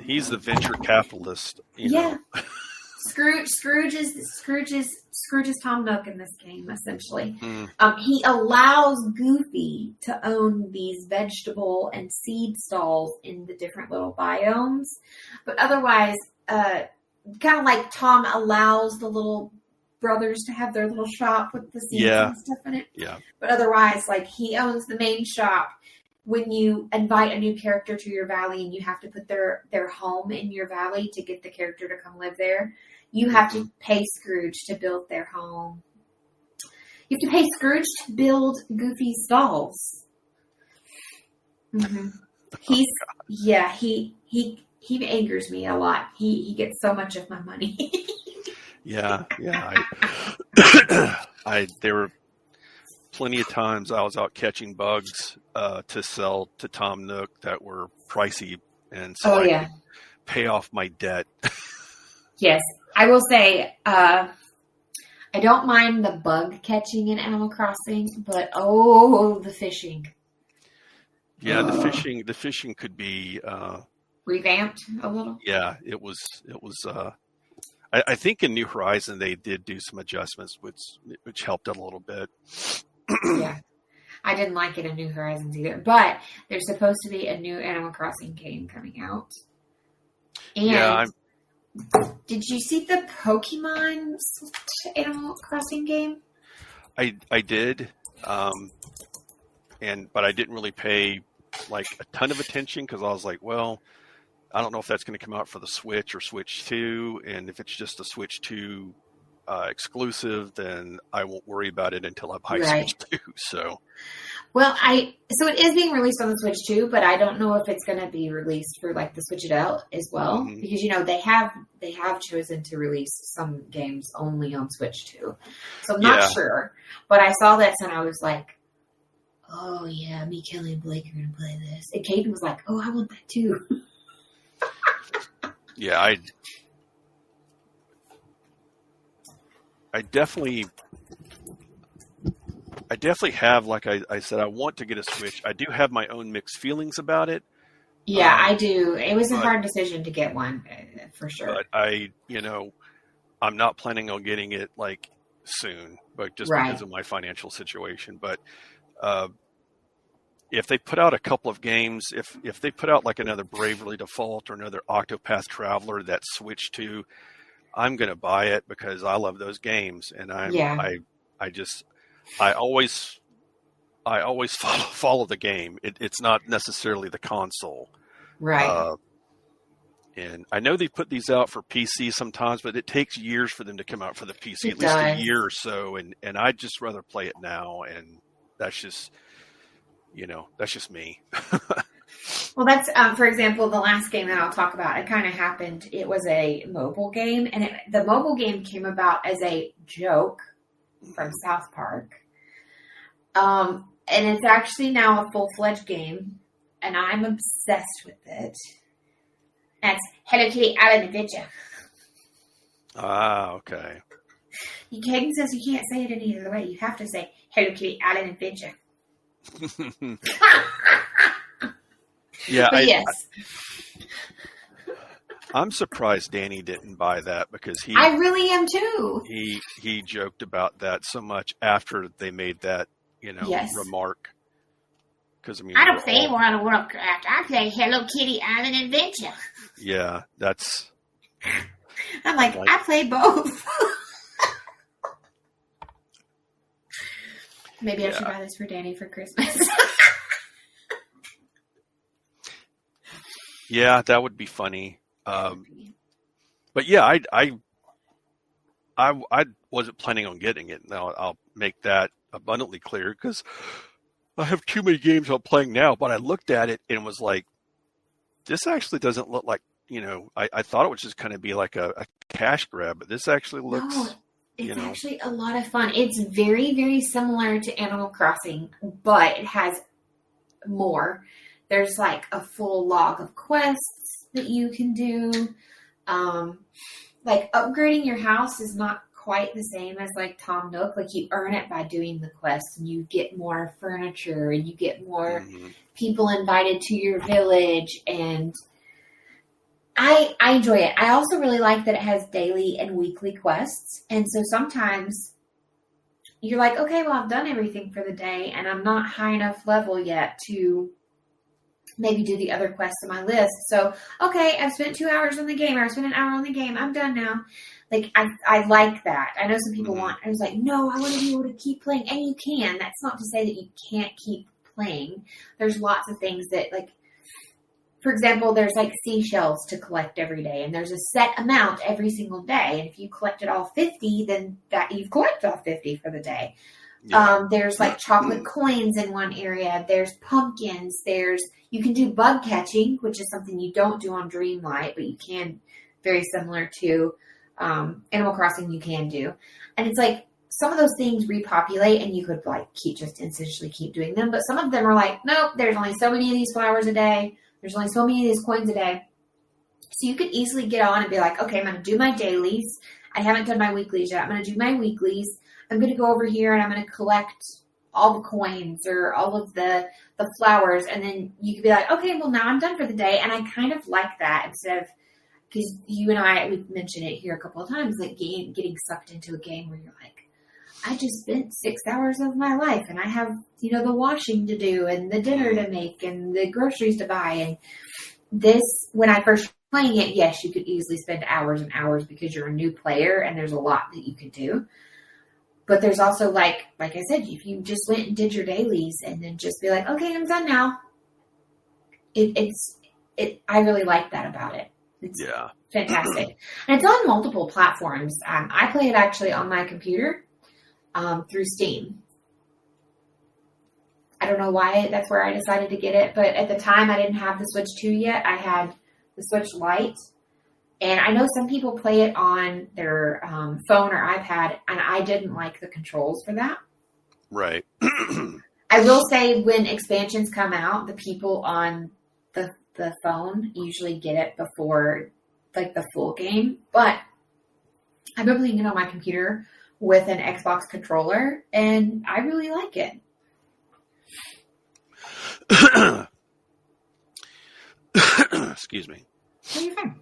he's the venture capitalist. You know? Scrooge is Tom Nook in this game, essentially. He allows Goofy to own these vegetable and seed stalls in the different little biomes, but otherwise, kind of like Tom allows the little brothers to have their little shop with the seeds and stuff in it. Yeah. But otherwise, like, he owns the main shop. When you invite a new character to your valley and you have to put their home in your valley to get the character to come live there, you have to pay Scrooge to build their home. You have to pay Scrooge to build Goofy's stalls. Mm-hmm. He angers me a lot. He gets so much of my money. Yeah. There were plenty of times I was out catching bugs to sell to Tom Nook that were pricey, and so I could pay off my debt. Yes, I will say I don't mind the bug catching in Animal Crossing, but the fishing. Yeah, the fishing could be revamped a little. Yeah, it was. I think in New Horizon they did do some adjustments, which helped it a little bit. Yeah, I didn't like it in New Horizons either, but there's supposed to be a new Animal Crossing game coming out. And did you see the Pokemon Animal Crossing game? I did, but I didn't really pay like a ton of attention because I was like, well, I don't know if that's going to come out for the Switch or Switch 2, and if it's just a Switch 2 exclusive, then I won't worry about it until I buy Switch 2. So it is being released on the Switch 2, but I don't know if it's going to be released for like the Switch Adult as well, because they have chosen to release some games only on Switch 2. So I'm not sure, but I saw this and I was like, oh yeah, me, Kelly, and Blake are going to play this. And Caden was like, oh, I want that too. Yeah, I definitely have, like I said, I want to get a Switch. I do have my own mixed feelings about it. Yeah, I do. It was a hard decision to get one, for sure. But I'm not planning on getting it like soon, but just because of my financial situation. But if they put out a couple of games, if they put out like another Bravely Default or another Octopath Traveler that's Switch 2, I'm going to buy it because I love those games, and I always follow the game. It's not necessarily the console, right? And I know they put these out for PC sometimes, but it takes years for them to come out for the PC, at least a year or so. And I'd just rather play it now, and that's just me. Well, that's, for example, the last game that I'll talk about, it kind of happened. It was a mobile game, and the mobile game came about as a joke from South Park. And it's actually now a full-fledged game, and I'm obsessed with it. That's Hello Kitty Island Adventure. Ah, okay. Caden says you can't say it any other way. You have to say Hello Kitty Island Adventure. Yeah, yes. I'm surprised Danny didn't buy that because I really am too. He joked about that so much after they made that remark. Because I don't play World of Warcraft. I play Hello Kitty Island Adventure. Yeah, that's. I'm like I play both. Maybe I should buy this for Danny for Christmas. Yeah, that would be funny. But yeah, I wasn't planning on getting it. Now I'll make that abundantly clear because I have too many games I'm playing now. But I looked at it and was like, this actually doesn't look like, I thought it would just kind of be like a cash grab, but this actually looks It's actually a lot of fun. It's very, very similar to Animal Crossing, but it has more. There's like a full log of quests that you can do. Like upgrading your house is not quite the same as like Tom Nook. Like you earn it by doing the quests, and you get more furniture, and you get more people invited to your village, and I enjoy it. I also really like that it has daily and weekly quests. And so sometimes you're like, okay, well, I've done everything for the day and I'm not high enough level yet to maybe do the other quests on my list. So, okay, I've spent 2 hours on the game, or I've spent an hour on the game. I'm done now. Like, I like that. I know some people I was like, no, I want to be able to keep playing. And you can. That's not to say that you can't keep playing. There's lots of things that, like, for example, there's like seashells to collect every day, and there's a set amount every single day. And if you collected all 50, then that you've collected all 50 for the day. Yeah. There's like chocolate coins in one area. There's pumpkins. You can do bug catching, which is something you don't do on Dreamlight, but you can, very similar to Animal Crossing, you can do. And it's like some of those things repopulate, and you could like essentially keep doing them. But some of them are like, nope, there's only so many of these flowers a day. There's only so many of these coins a day. So you could easily get on and be like, okay, I'm going to do my dailies. I haven't done my weeklies yet. I'm going to do my weeklies. I'm going to go over here and I'm going to collect all the coins or all of the flowers. And then you could be like, okay, well, now I'm done for the day. And I kind of like that, instead of, because you and I, we've mentioned it here a couple of times, like getting sucked into a game where you're like, I just spent 6 hours of my life and I have, the washing to do and the dinner to make and the groceries to buy. And this, when I first playing it, yes, you could easily spend hours and hours because you're a new player and there's a lot that you could do. But there's also like I said, if you just went and did your dailies and then just be like, okay, I'm done now. I really like that about it. It's fantastic. And it's on multiple platforms. I play it actually on my computer through Steam. I don't know why that's where I decided to get it, but at the time I didn't have the Switch 2 yet. I had the Switch Lite. And I know some people play it on their phone or iPad, and I didn't like the controls for that. Right. I will say when expansions come out, the people on the phone usually get it before like the full game. But I've been playing it on my computer with an Xbox controller, and I really like it. Excuse me. Oh, you're fine.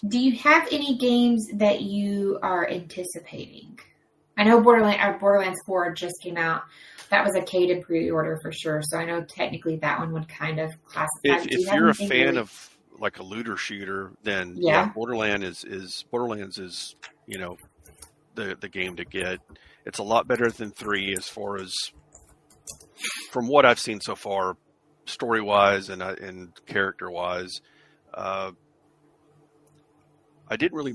Do you have any games that you are anticipating? I know Borderlands 4 just came out. That was a catered pre-order for sure. So I know technically that one would kind of classify. If you're a fan of like a looter shooter, then Borderlands is the game to get. It's a lot better than 3 as far as from what I've seen so far, story wise and character wise. I didn't really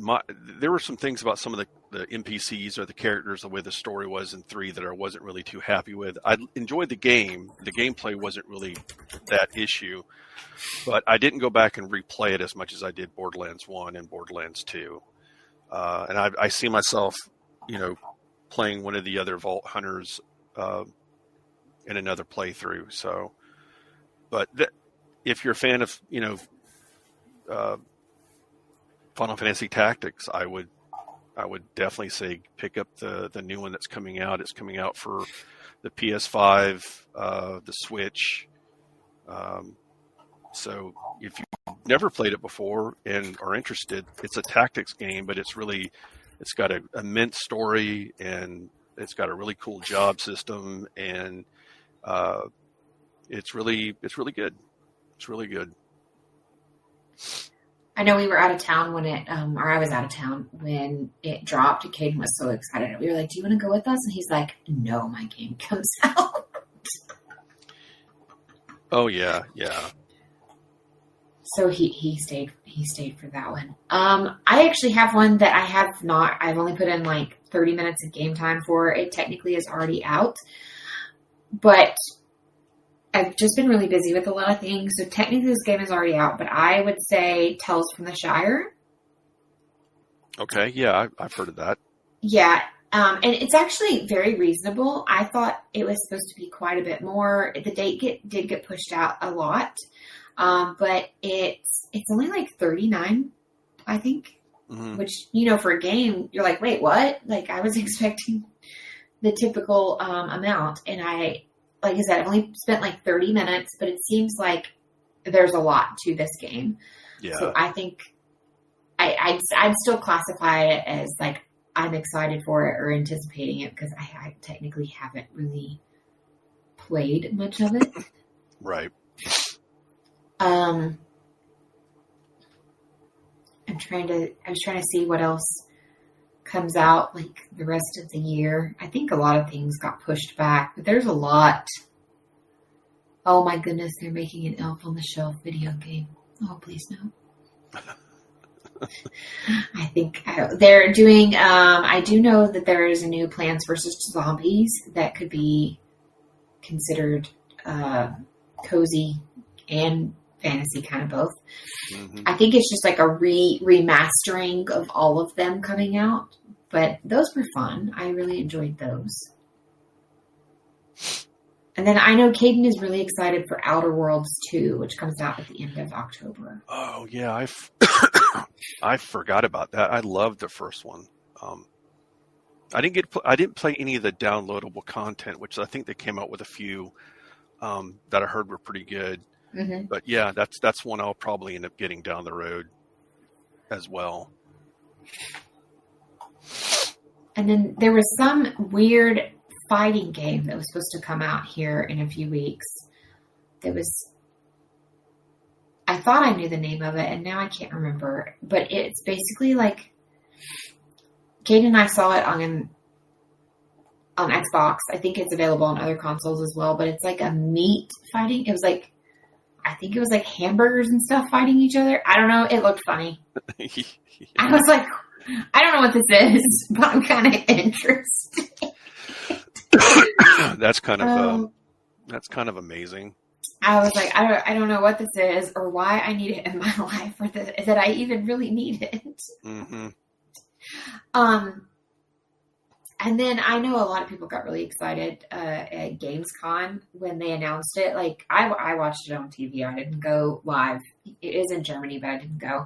there were some things about some of the NPCs or the characters, the way the story was in 3 that I wasn't really too happy with. I enjoyed the game. The gameplay wasn't really that issue, but I didn't go back and replay it as much as I did Borderlands 1 and Borderlands 2. And I see myself, playing one of the other Vault Hunters in another playthrough. So, but if you're a fan of, Final Fantasy Tactics, I would definitely say pick up the new one that's coming out. It's coming out for the PS5, the Switch. So if you've never played it before and are interested, it's a tactics game, but it's got an immense story, and it's got a really cool job system, and it's really good. It's really good. I know we were out of town when or I was out of town when it dropped. And Caden was so excited. We were like, "Do you want to go with us?" And he's like, "No, my game comes out." Oh yeah. So he stayed for that one. I actually have one that I have not. I've only put in like 30 minutes of game time for. It technically is already out, but I've just been really busy with a lot of things. So technically this game is already out, but I would say Tales from the Shire. Okay, yeah, I've heard of that. Yeah. And it's actually very reasonable. I thought it was supposed to be quite a bit more. The date did get pushed out a lot. But it's only like $39, I think, which, for a game, you're like, wait, what? Like, I was expecting the typical amount. And like I said, I've only spent like 30 minutes, but it seems like there's a lot to this game. Yeah. So I think I'd still classify it as like, I'm excited for it or anticipating it, because I technically haven't really played much of it. Right. I was trying to see what else comes out like the rest of the year. I think a lot of things got pushed back, but there's a lot. Oh my goodness, they're making an Elf on the Shelf video game. Oh, please no. I think they're doing, I do know that there is a new Plants vs. Zombies that could be considered cozy and fantasy, kind of both. I think it's just like a remastering of all of them coming out, but those were fun. I really enjoyed those. And then I know Caden is really excited for Outer Worlds 2, which comes out at the end of October. Oh yeah, I forgot about that. I loved the first one. I didn't play any of the downloadable content, which I think they came out with a few that I heard were pretty good. But yeah, that's one I'll probably end up getting down the road as well. And then there was some weird fighting game that was supposed to come out here in a few weeks. I thought I knew the name of it, and now I can't remember. But it's basically like, Kate and I saw it on Xbox. I think it's available on other consoles as well. But it's like a meat fighting. It was like, I think it was like hamburgers and stuff fighting each other. I don't know. It looked funny. Yeah. I was like, I don't know what this is, but I'm kind of interested. That's kind of amazing. I was like, I don't know what this is or why I need it in my life, or that I even really need it. And then I know a lot of people got really excited at Gamescom when they announced it. Like, I watched it on TV. I didn't go live. It is in Germany, but I didn't go.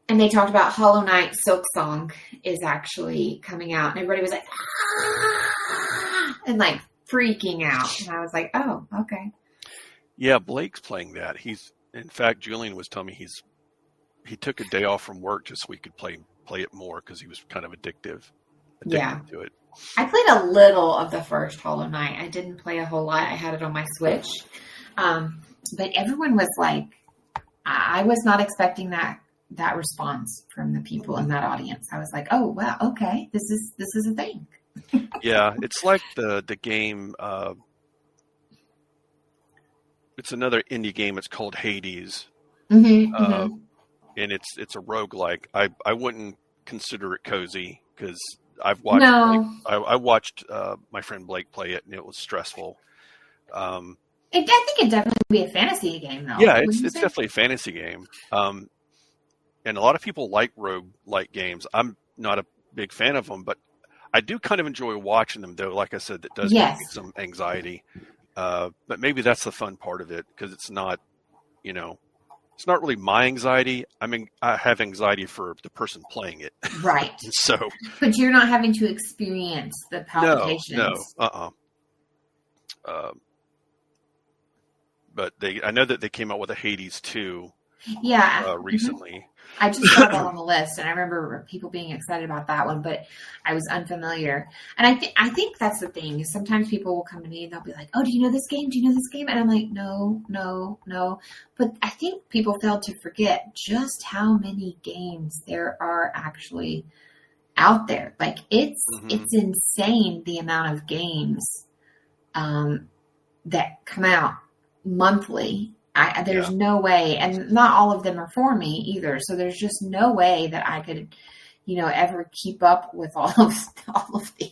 And they talked about Hollow Knight Silksong is actually coming out. And everybody was like, ah! And like freaking out. And I was like, oh, okay. Yeah, Blake's playing that. In fact, Julian was telling me he took a day off from work just so we could play it more, because he was kind of addicted to it. I played a little of the first Hollow Knight. I didn't play a whole lot. I had it on my Switch. But everyone was like, I was not expecting that response from the people in that audience. I was like, oh, wow, okay, this is a thing. Yeah, it's like the game, it's another indie game. It's called Hades. And it's a roguelike. I wouldn't consider it cozy, because I've watched I watched my friend Blake play it, and it was stressful. I think it definitely would be a fantasy game, though. Yeah, it's definitely a fantasy game. And a lot of people like roguelike games. I'm not a big fan of them, but I do kind of enjoy watching them, though. Like I said, that does give me some anxiety. But maybe that's the fun part of it, because it's not, it's not really my anxiety. I mean, I have anxiety for the person playing it. Right. So. But you're not having to experience the palpitations. No. But I know that they came out with a Hades 2. Yeah. Recently. I just saw that on the list, and I remember people being excited about that one, but I was unfamiliar. And I think that's the thing, is sometimes people will come to me and they'll be like, oh, do you know this game? Do you know this game? And I'm like, no. But I think people fail to forget just how many games there are actually out there. Like, it's insane, the amount of games that come out monthly. There's no way, and not all of them are for me either. So there's just no way that I could, ever keep up with all of these.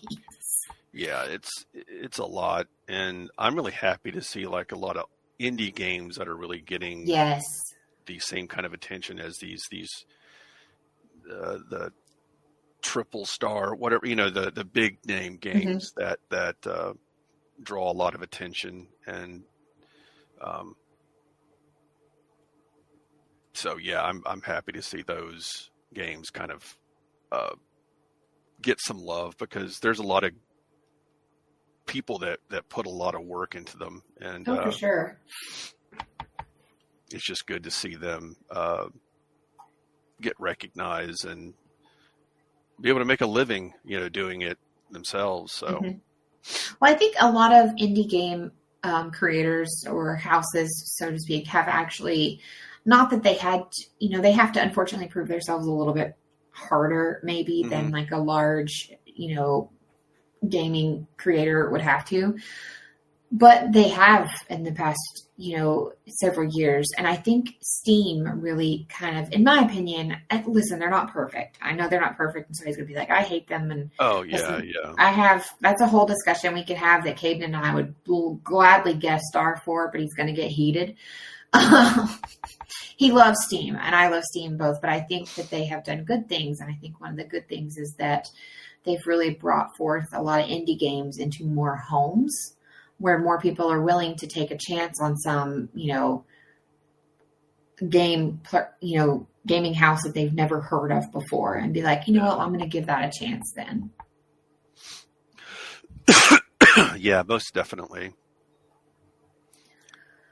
Yeah, it's a lot, and I'm really happy to see like a lot of indie games that are really getting the same kind of attention as these the triple star, whatever, the big name games that draw a lot of attention. And so yeah, I'm happy to see those games kind of get some love, because there's a lot of people that put a lot of work into them, and for sure, it's just good to see them get recognized and be able to make a living, doing it themselves. So, well, I think a lot of indie game creators or houses, so to speak, have actually, not that they had, they have to unfortunately prove themselves a little bit harder maybe than like a large, gaming creator would have to, but they have in the past, several years. And I think Steam really kind of, in my opinion, listen, they're not perfect. I know they're not perfect. And somebody's going to be like, I hate them. And that's a whole discussion we could have that Caden and I would gladly guest star for, but he's going to get heated. He loves Steam and I love Steam both, but I think that they have done good things. And I think one of the good things is that they've really brought forth a lot of indie games into more homes, where more people are willing to take a chance on some, gaming house that they've never heard of before, and be like, what, I'm going to give that a chance then. Yeah, most definitely.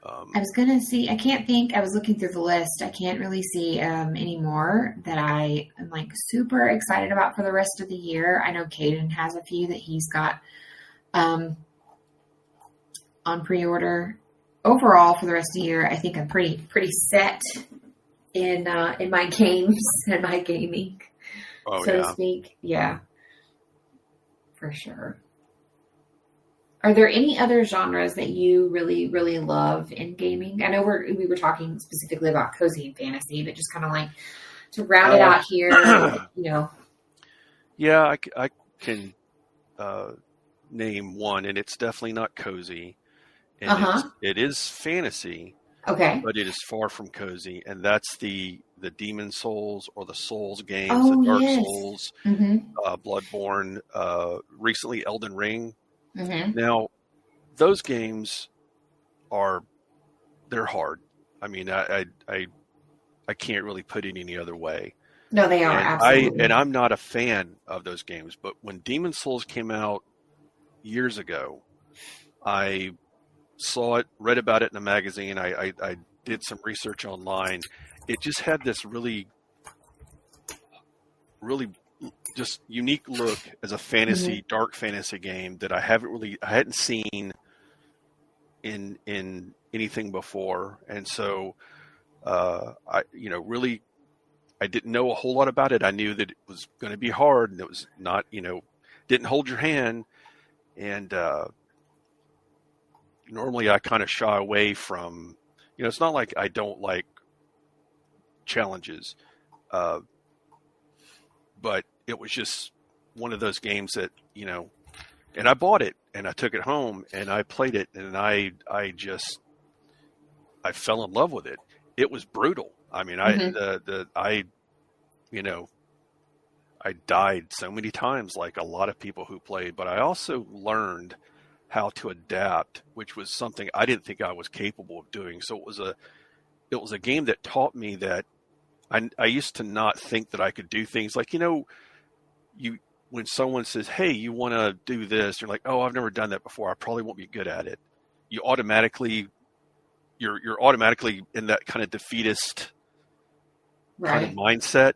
I was going to see, I was looking through the list. I can't really see any more that I am like super excited about for the rest of the year. I know Caden has a few that he's got on pre-order. Overall, for the rest of the year, I think I'm pretty set in my games and my gaming, to speak. Yeah, for sure. Are there any other genres that you really, really love in gaming? I know we were talking specifically about cozy and fantasy, but just kind of like to round it out here, Yeah, I can name one, and it's definitely not cozy. And it is fantasy, okay, but it is far from cozy, and that's the Demon Souls or the Souls games, the Dark Souls, Bloodborne, recently Elden Ring. Now, those games they're hard. I mean, I can't really put it any other way. No, they are, absolutely. And I'm not a fan of those games, but when Demon Souls came out years ago, I saw it, read about it in a magazine. I did some research online. It just had this really, really just unique look as a fantasy, dark fantasy game that I hadn't seen in anything before. And so, I didn't know a whole lot about it. I knew that it was going to be hard, and it was not, didn't hold your hand. And, normally I kind of shy away from, it's not like I don't like challenges, but it was just one of those games that, and I bought it and I took it home and I played it, and I fell in love with it. It was brutal. I mean, I died so many times, like a lot of people who played, but I also learned how to adapt, which was something I didn't think I was capable of doing. So it was a game that taught me that I used to not think that I could do things like, when someone says, hey, you want to do this, you're like, oh, I've never done that before, I probably won't be good at it. You're automatically in that kind of defeatist kind of mindset.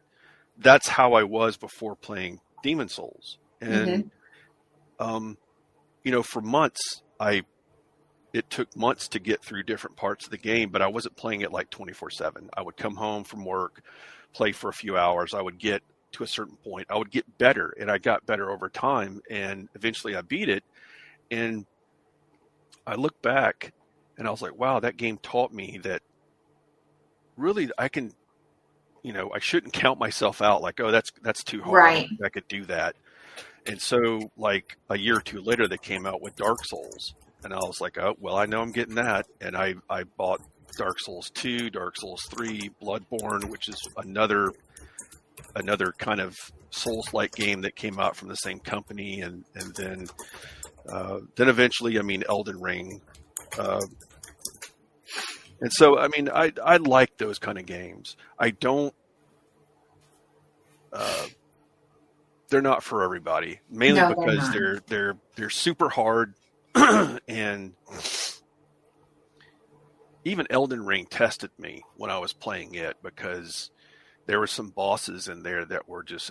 That's how I was before playing Demon Souls. And for months, it took months to get through different parts of the game, but I wasn't playing it like 24/7. I would come home from work, play for a few hours. I would get to a certain point. I would get better, and I got better over time, and eventually I beat it. And I look back and I was like, wow, that game taught me that really I can, I shouldn't count myself out like, oh, that's too hard. Right. I could do that. And so like a year or two later, they came out with Dark Souls, and I was like, oh, well, I know I'm getting that. And I bought Dark Souls 2, Dark Souls 3, Bloodborne, which is another another kind of Souls-like game that came out from the same company, and then eventually, I mean, Elden Ring. And so, I mean, I like those kind of games. I don't. They're not for everybody, mainly because they're super hard, and even Elden Ring tested me when I was playing it, because there were some bosses in there that were just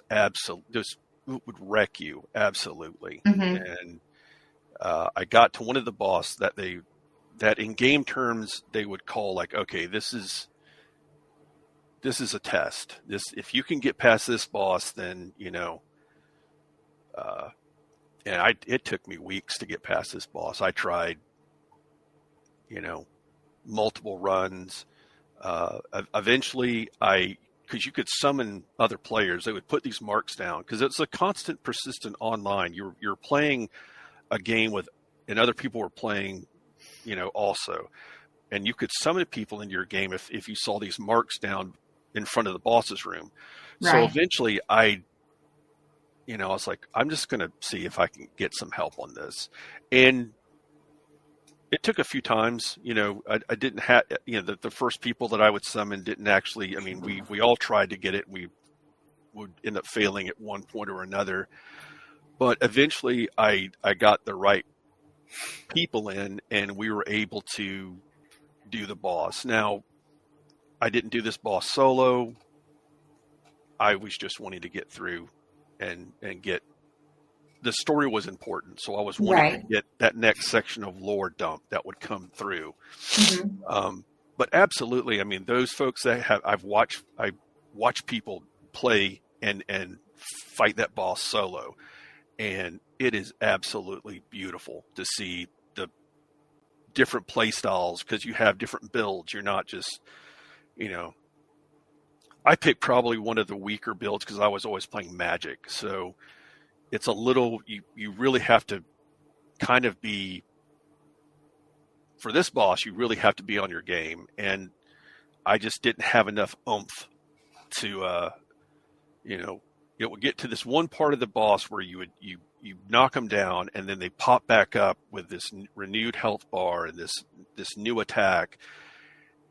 would wreck you absolutely. Mm-hmm. And I got to one of the boss that in game terms they would call like, okay, this is a test. If you can get past this boss, then and it took me weeks to get past this boss. I tried, multiple runs. Eventually, because you could summon other players, they would put these marks down, because it's a constant, persistent online. You're playing a game and other people were playing, also, and you could summon people into your game if you saw these marks down in front of the boss's room. Right. So eventually, I was like, I'm just going to see if I can get some help on this, and it took a few times. I didn't have, the first people that I would summon didn't actually, I mean, we all tried to get it. We would end up failing at one point or another. But eventually I got the right people in, and we were able to do the boss. Now, I didn't do this boss solo. I was just wanting to get through and get, the story was important, so I was wanting to get that next section of lore dump that would come through. Mm-hmm. But absolutely, I mean, those folks that I watch people play and fight that boss solo, and it is absolutely beautiful to see the different play styles, because you have different builds. You're not just, I picked probably one of the weaker builds because I was always playing magic, so it's a little, you really have to kind of be, for this boss, you really have to be on your game. And I just didn't have enough oomph to, it would get to this one part of the boss where you knock them down, and then they pop back up with this renewed health bar and this new attack.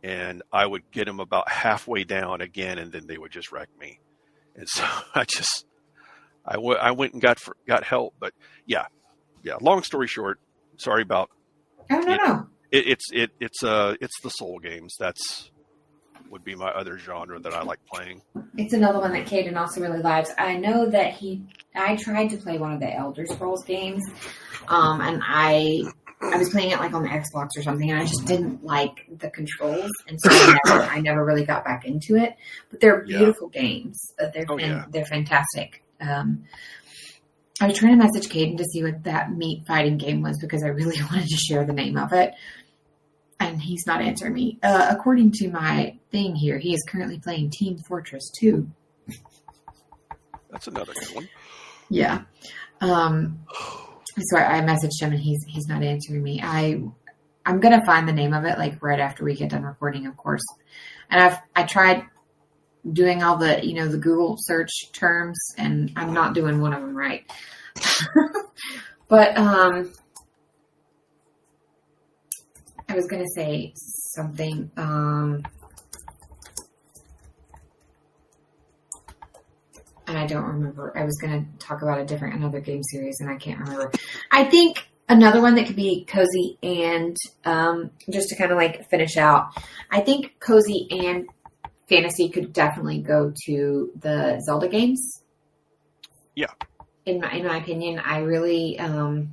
And I would get them about halfway down again, and then they would just wreck me. And so I went and got help, but yeah. Long story short, sorry about. Oh no. It's the soul games. That's would be my other genre that I like playing. It's another one that Caden also really likes. I know that I tried to play one of the Elder Scrolls games, and I was playing it like on the Xbox or something, and I just didn't like the controls, and so I never really got back into it. But they're beautiful games. They're fantastic. I was trying to message Caden to see what that meat fighting game was, because I really wanted to share the name of it, and he's not answering me. According to my thing here, he is currently playing Team Fortress 2. That's another good one. Yeah. So I messaged him, and he's not answering me. I'm gonna find the name of it like right after we get done recording, of course. And I tried doing all the, the Google search terms, and I'm not doing one of them right. But I was going to say something. And I don't remember. I was going to talk about another game series, and I can't remember. I think another one that could be cozy, and just to kind of like finish out, I think cozy and fantasy could definitely go to the Zelda games. Yeah. In my opinion, I really, I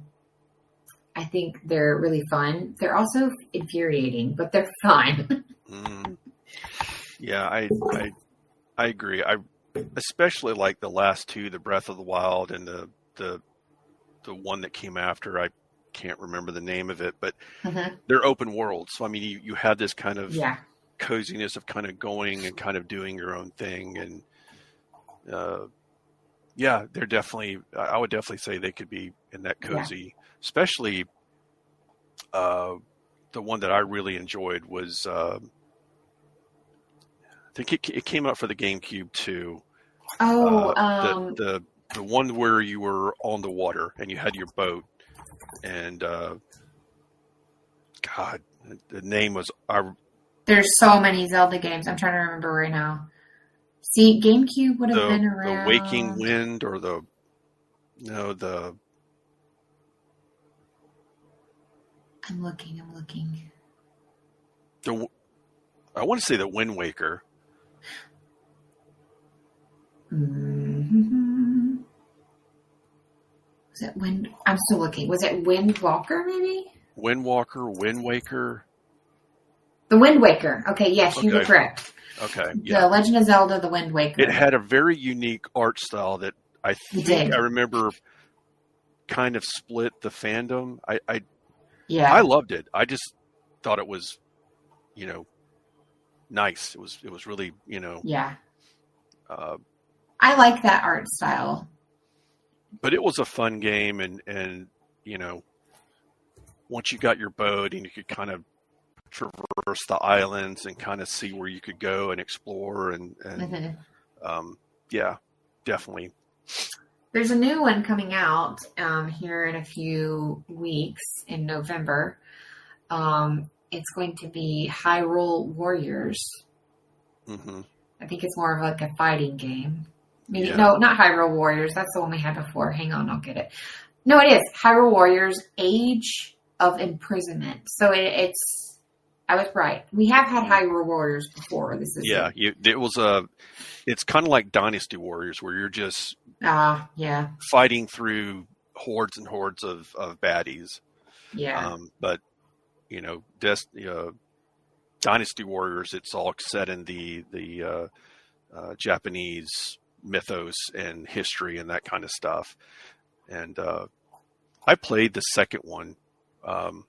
think they're really fun. They're also infuriating, but they're fun. Yeah, I agree. I especially like the last two, the Breath of the Wild and the one that came after. I can't remember the name of it, but they're open worlds. So I mean, you have this kind of coziness of kind of going and kind of doing your own thing, and they're definitely, I would definitely say they could be in that cozy, especially the one that I really enjoyed was I think it came out for the GameCube too. The one where you were on the water and you had your boat, and God, the name was. There's so many Zelda games. I'm trying to remember right now. See, GameCube would have been around. The Waking Wind, or I'm looking. I want to say the Wind Waker. Mm-hmm. Was it Wind? I'm still looking. Was it Wind Walker, maybe? Wind Walker, Wind Waker. The Wind Waker. Okay, yes, you were correct. Okay, yeah. The Legend of Zelda, The Wind Waker. It had a very unique art style that I think I remember kind of split the fandom. I loved it. I just thought it was, nice. It was really, Yeah. I like that art style. But it was a fun game, and once you got your boat and you could kind of traverse the islands and kind of see where you could go and explore, and yeah, definitely. There's a new one coming out here in a few weeks in November. It's going to be Hyrule Warriors. Mm-hmm. I think it's more of like a fighting game. Maybe no, not Hyrule Warriors. That's the one we had before. Hang on, I'll get it. No, it is Hyrule Warriors: Age of Imprisonment. So it's. I was right. We have had Hyrule Warriors before. This is It's kind of like Dynasty Warriors, where you're just fighting through hordes and hordes of baddies. Yeah. But Dynasty Warriors, it's all set in the Japanese mythos and history and that kind of stuff. And I played the second one, and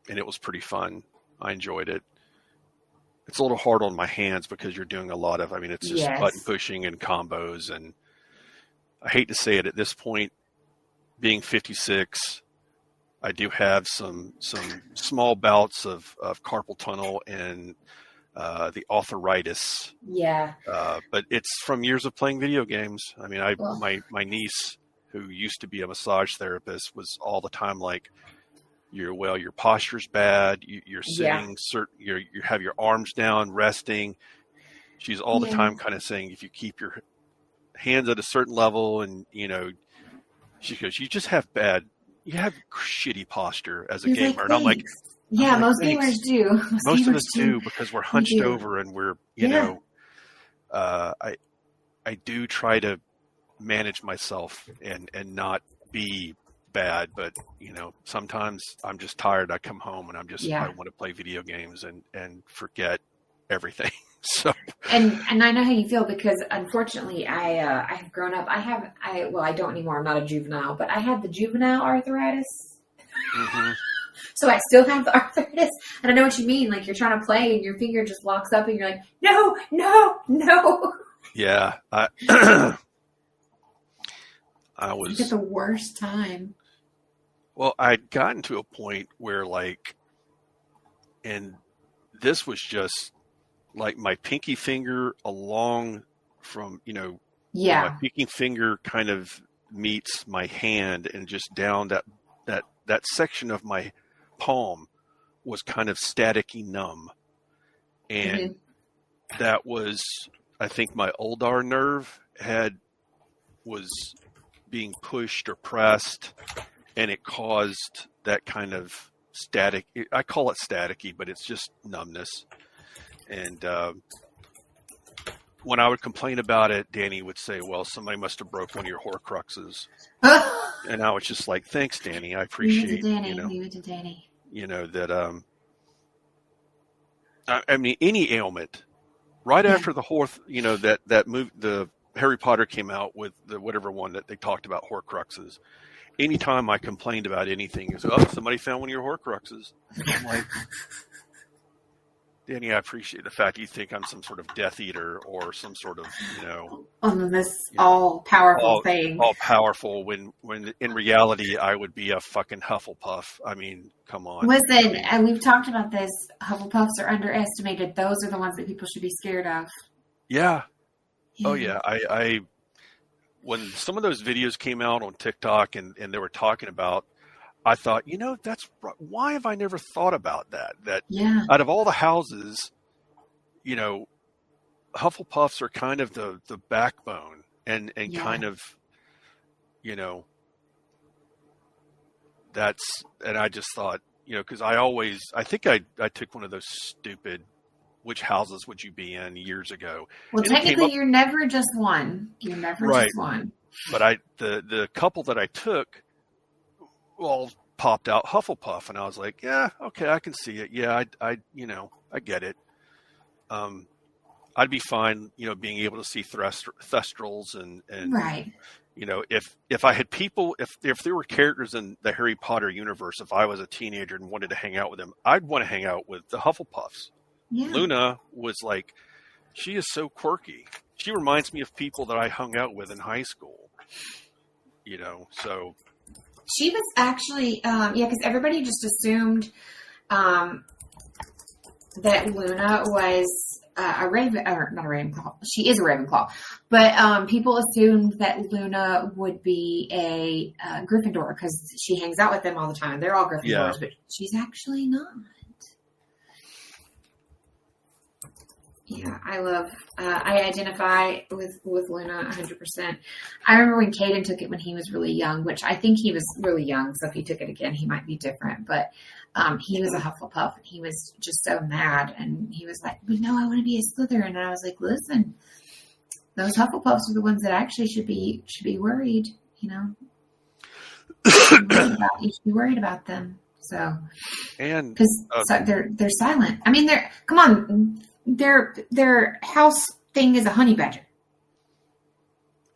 it was pretty fun. I enjoyed it. It's a little hard on my hands because you're doing a lot of, it's just button pushing and combos. And I hate to say it at this point, being 56, I do have some small bouts of carpal tunnel and the arthritis. Yeah. But it's from years of playing video games. My niece, who used to be a massage therapist, was all the time like, your posture's bad. You're sitting, you have your arms down, resting. She's all the time kind of saying, if you keep your hands at a certain level, and she goes, you have shitty posture as a gamer. And I'm like, most gamers do. Most of us do, because we're hunched over, and we're, I do try to manage myself and not be bad, but sometimes I'm just tired. I come home and I want to play video games and forget everything. So and I know how you feel, because unfortunately I've grown up. I don't anymore. I'm not a juvenile, but I had the juvenile arthritis. Mm-hmm. So I still have the arthritis, and I know what you mean. Like, you're trying to play and your finger just locks up and you're like, no. Yeah. I was at the worst time. Well, I'd gotten to a point where, and this was just like my pinky finger along from, my pinky finger kind of meets my hand, and just down that section of my palm was kind of staticky numb. And that was, I think my ulnar nerve was being pushed or pressed, and it caused that kind of static. I call it staticky, but it's just numbness. And when I would complain about it, Danny would say, well, somebody must have broke one of your Horcruxes. And I was just like, thanks, Danny. I appreciate Danny. That, any ailment, right after the that movie, the Harry Potter came out with the whatever one that they talked about Horcruxes. Anytime I complained about anything, it's, somebody found one of your Horcruxes. I'm like, Danny, I appreciate the fact you think I'm some sort of Death Eater or some sort of, this all-powerful thing. All-powerful, when in reality, I would be a fucking Hufflepuff. Come on. Listen, and we've talked about this. Hufflepuffs are underestimated. Those are the ones that people should be scared of. Yeah. Oh yeah. I when some of those videos came out on TikTok and they were talking about, I thought, why have I never thought about that? That Yeah. out of all the houses, Hufflepuffs are kind of the backbone and Yeah. kind of, and I just thought, because I think I took one of those stupid, which houses would you be in years ago? Well, And it came technically, up, you're never just one. You're never right. just one. But the couple that I took all popped out Hufflepuff, and I was like, yeah, okay, I can see it. Yeah, I get it. I'd be fine, being able to see Thestrals and Right. If I had people, if there were characters in the Harry Potter universe, if I was a teenager and wanted to hang out with them, I'd want to hang out with the Hufflepuffs. Yeah. Luna was like, she is so quirky. She reminds me of people that I hung out with in high school, so. She was actually, because everybody just assumed that Luna was a Raven, or not a Ravenclaw. She is a Ravenclaw, but people assumed that Luna would be a Gryffindor because she hangs out with them all the time. They're all Gryffindors, Yeah. but she's actually not. Yeah, I identify with Luna 100%. I remember when Caden took it when he was really young, which I think he was really young. So if he took it again, he might be different. But he was a Hufflepuff and he was just so mad. And he was like, but no, I want to be a Slytherin. And I was like, listen, those Hufflepuffs are the ones that actually should be worried, You should be worried about them. So, And because they're silent. I mean, come on. Their house thing is a honey badger.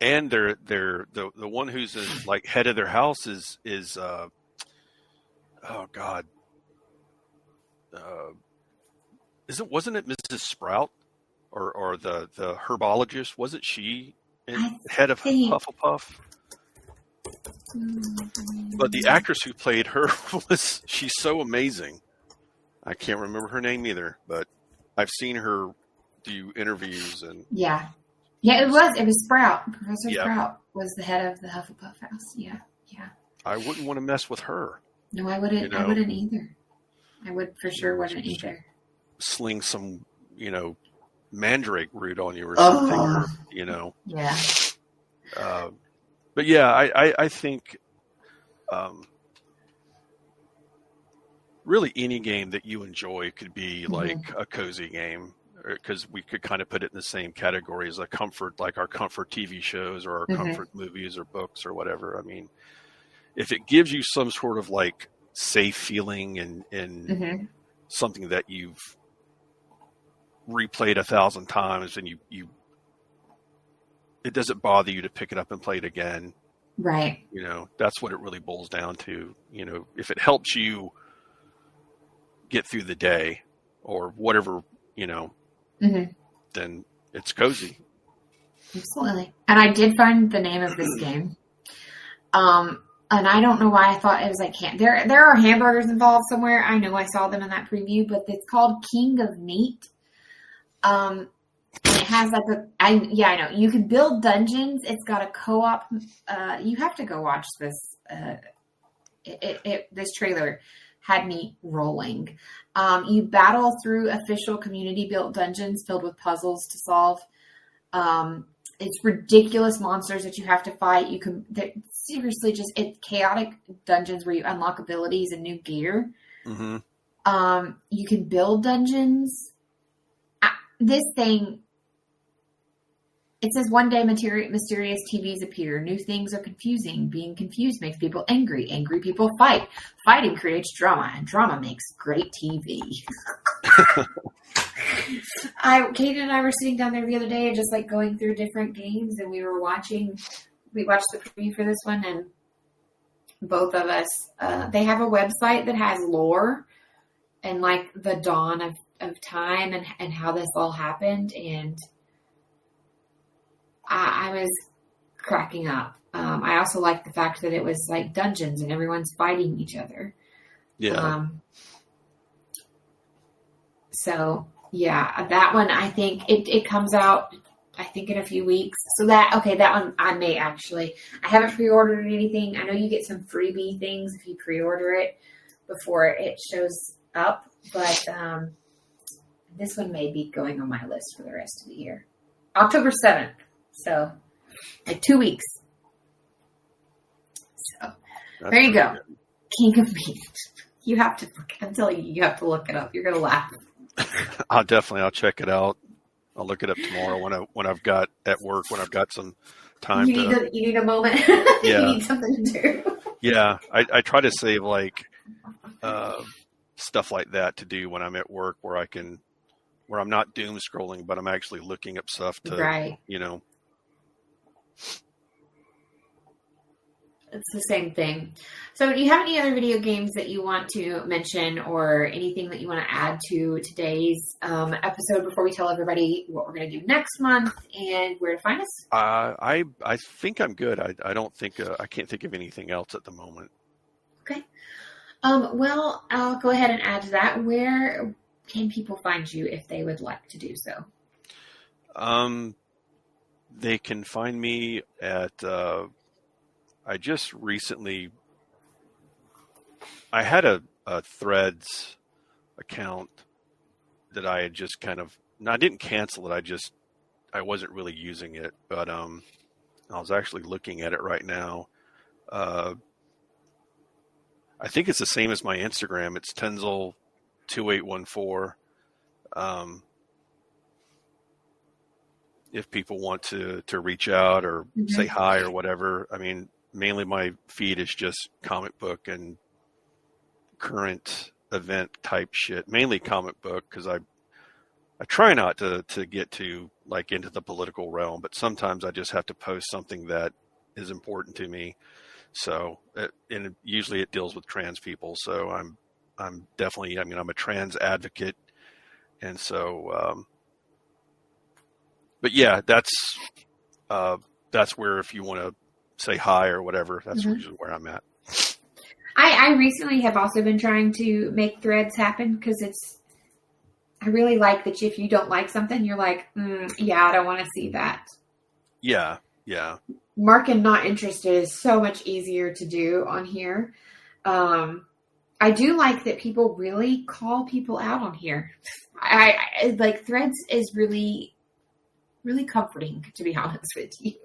And they're the one who's like head of their house is oh God, wasn't it Mrs. Sprout or the herbologist? Wasn't she head of Hufflepuff? But the actress who played her she's so amazing. I can't remember her name either, but I've seen her do interviews and it was Sprout. Professor Sprout was the head of the Hufflepuff house. Yeah. I wouldn't want to mess with her. No, I wouldn't. I wouldn't either. I would for sure wouldn't either. Sling some, mandrake root on you or something, or, Yeah. But yeah, I think really any game that you enjoy could be like a cozy game, because we could kind of put it in the same category as a comfort, like our comfort TV shows or our comfort movies or books or whatever. I mean, if it gives you some sort of like safe feeling and something that you've replayed 1,000 times and you it doesn't bother you to pick it up and play it again. Right. That's what it really boils down to. If it helps you get through the day or whatever, then it's cozy. Absolutely. And I did find the name of this game. And I don't know why I thought it was like there are hamburgers involved somewhere. I know I saw them in that preview, but it's called King of Meat. It has like I know you can build dungeons. It's got a co-op. You have to go watch this. This trailer had me rolling. You battle through official community-built dungeons filled with puzzles to solve. It's ridiculous monsters that you have to fight. Seriously, it's chaotic dungeons where you unlock abilities and new gear. Mm-hmm. You can build dungeons. This thing, it says one day mysterious TVs appear. New things are confusing. Being confused makes people angry. Angry people fight. Fighting creates drama, and drama makes great TV. Kate and I were sitting down there the other day, just like going through different games, and we watched the preview for this one, and both of us, they have a website that has lore and like the dawn of time and how this all happened, and I was cracking up. I also liked the fact that it was like dungeons and everyone's fighting each other. Yeah. So yeah, that one, I think it comes out I think in a few weeks. So that one I may actually. I haven't pre-ordered anything. I know you get some freebie things if you pre-order it before it shows up, but this one may be going on my list for the rest of the year. October 7th. So, like 2 weeks. So, there you go. King of Meat. You have to I'm telling you, you have to look it up. You're going to laugh. I'll check it out. I'll look it up tomorrow when I've got some time. You need a moment. Yeah. You need something to do. Yeah. I try to save like stuff like that to do when I'm at work where I'm not doom scrolling, but I'm actually looking up stuff to, right. It's the same thing. So do you have any other video games that you want to mention or anything that you want to add to today's episode before we tell everybody what we're going to do next month and where to find us? I think I'm good. I don't think I can't think of anything else at the moment. Okay. Well, I'll go ahead and add to that. Where can people find you if they would like to do so? They can find me at I just recently, I had a Threads account that I had just I didn't cancel it. I wasn't really using it, but I was actually looking at it right now. I think it's the same as my Instagram. It's Tenzel2814. If people want to reach out or say hi or whatever, I mean, mainly my feed is just comic book and current event type shit, mainly comic book, because I try not to get to like into the political realm, but sometimes I just have to post something that is important to me. So, and usually it deals with trans people. So I'm definitely, I'm a trans advocate. And so, but yeah, that's where, if you want to say hi or whatever, that's usually where I'm at. I recently have also been trying to make Threads happen because I really like that if you don't like something, you're like, yeah, I don't want to see that. Yeah. Mark and not interested is so much easier to do on here. I do like that people really call people out on here. I like Threads is really, really comforting, to be honest with you.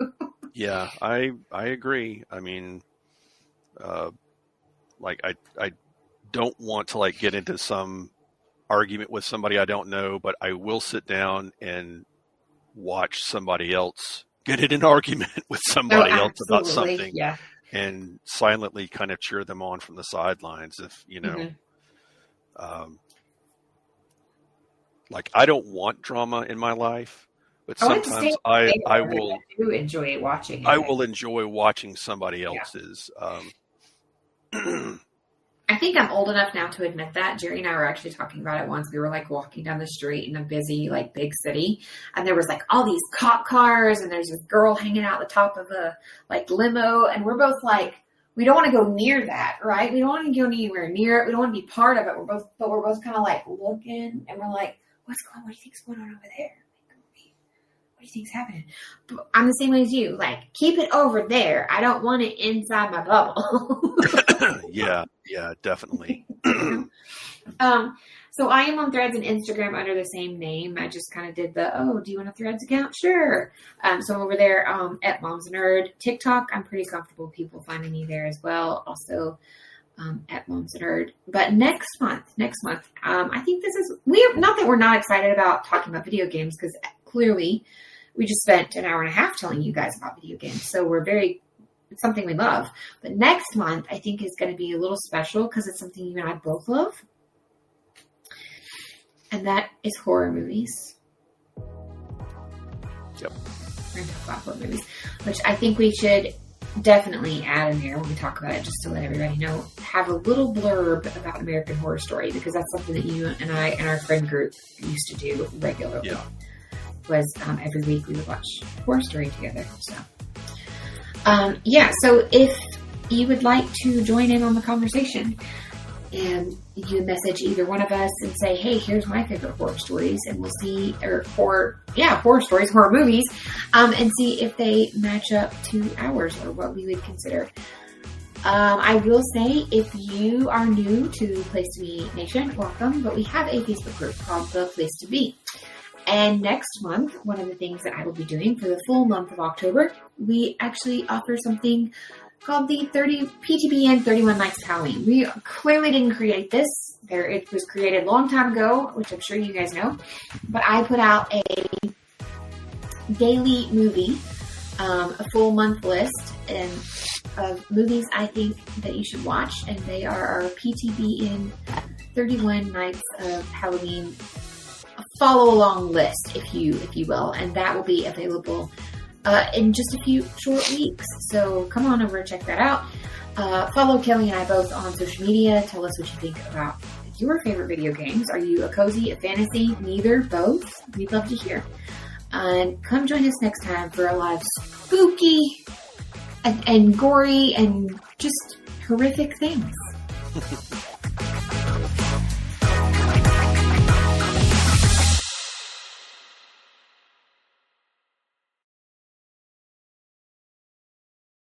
Yeah, I agree. I mean, like I don't want to like get into some argument with somebody I don't know, but I will sit down and watch somebody else get in an argument with somebody else about something, and silently kind of cheer them on from the sidelines. If like I don't want drama in my life. But sometimes I will enjoy watching it. I will enjoy watching somebody else's. I think I'm old enough now to admit that. Jerry and I were actually talking about it once. We were like walking down the street in a busy, like big city, and there was like all these cop cars, and there's this girl hanging out the top of a like limo, and we're both like, we don't want to go near that, right? We don't want to go anywhere near it. We don't want to be part of it. We're both kind of like looking, and we're like, what's going on? What do you think's going on over there? What do you think's happening? But I'm the same way as you. Like, keep it over there. I don't want it inside my bubble. Yeah, definitely. So I am on Threads and Instagram under the same name. I just kind of did do you want a Threads account? Sure. So I'm over there at Mom's a Nerd. TikTok, I'm pretty comfortable with people finding me there as well. Also at Mom's a Nerd. But next month, I think not that we're not excited about talking about video games, because clearly we just spent an hour and a half telling you guys about video games. So it's something we love. But next month, I think, is going to be a little special because it's something you and I both love. And that is horror movies. Yep. We're going to talk about horror movies, which I think we should definitely add in there when we talk about it, just to let everybody know. Have a little blurb about American Horror Story, because that's something that you and I and our friend group used to do regularly. Yeah. Was every week we would watch Horror Story together. So, so if you would like to join in on the conversation, And you message either one of us and say, hey, here's my favorite horror stories, and we'll see, or horror stories, horror movies, and see if they match up to ours or what we would consider. I will say, if you are new to Place to Be Nation, welcome, but we have a Facebook group called The Place to Be. And next month, one of the things that I will be doing for the full month of October, we actually offer something called the PTBN 31 Nights of Halloween. We clearly didn't create this. It was created a long time ago, which I'm sure you guys know. But I put out a daily movie, a full month list of movies I think that you should watch. And they are our PTBN 31 Nights of Halloween follow along list, if you will. And that will be available in just a few short weeks. So come on over and check that out. Follow Kelly and I both on social media. Tell us what you think about your favorite video games. Are you a cozy, a fantasy, neither, both? We'd love to hear. And come join us next time for a lot of spooky and gory and just horrific things.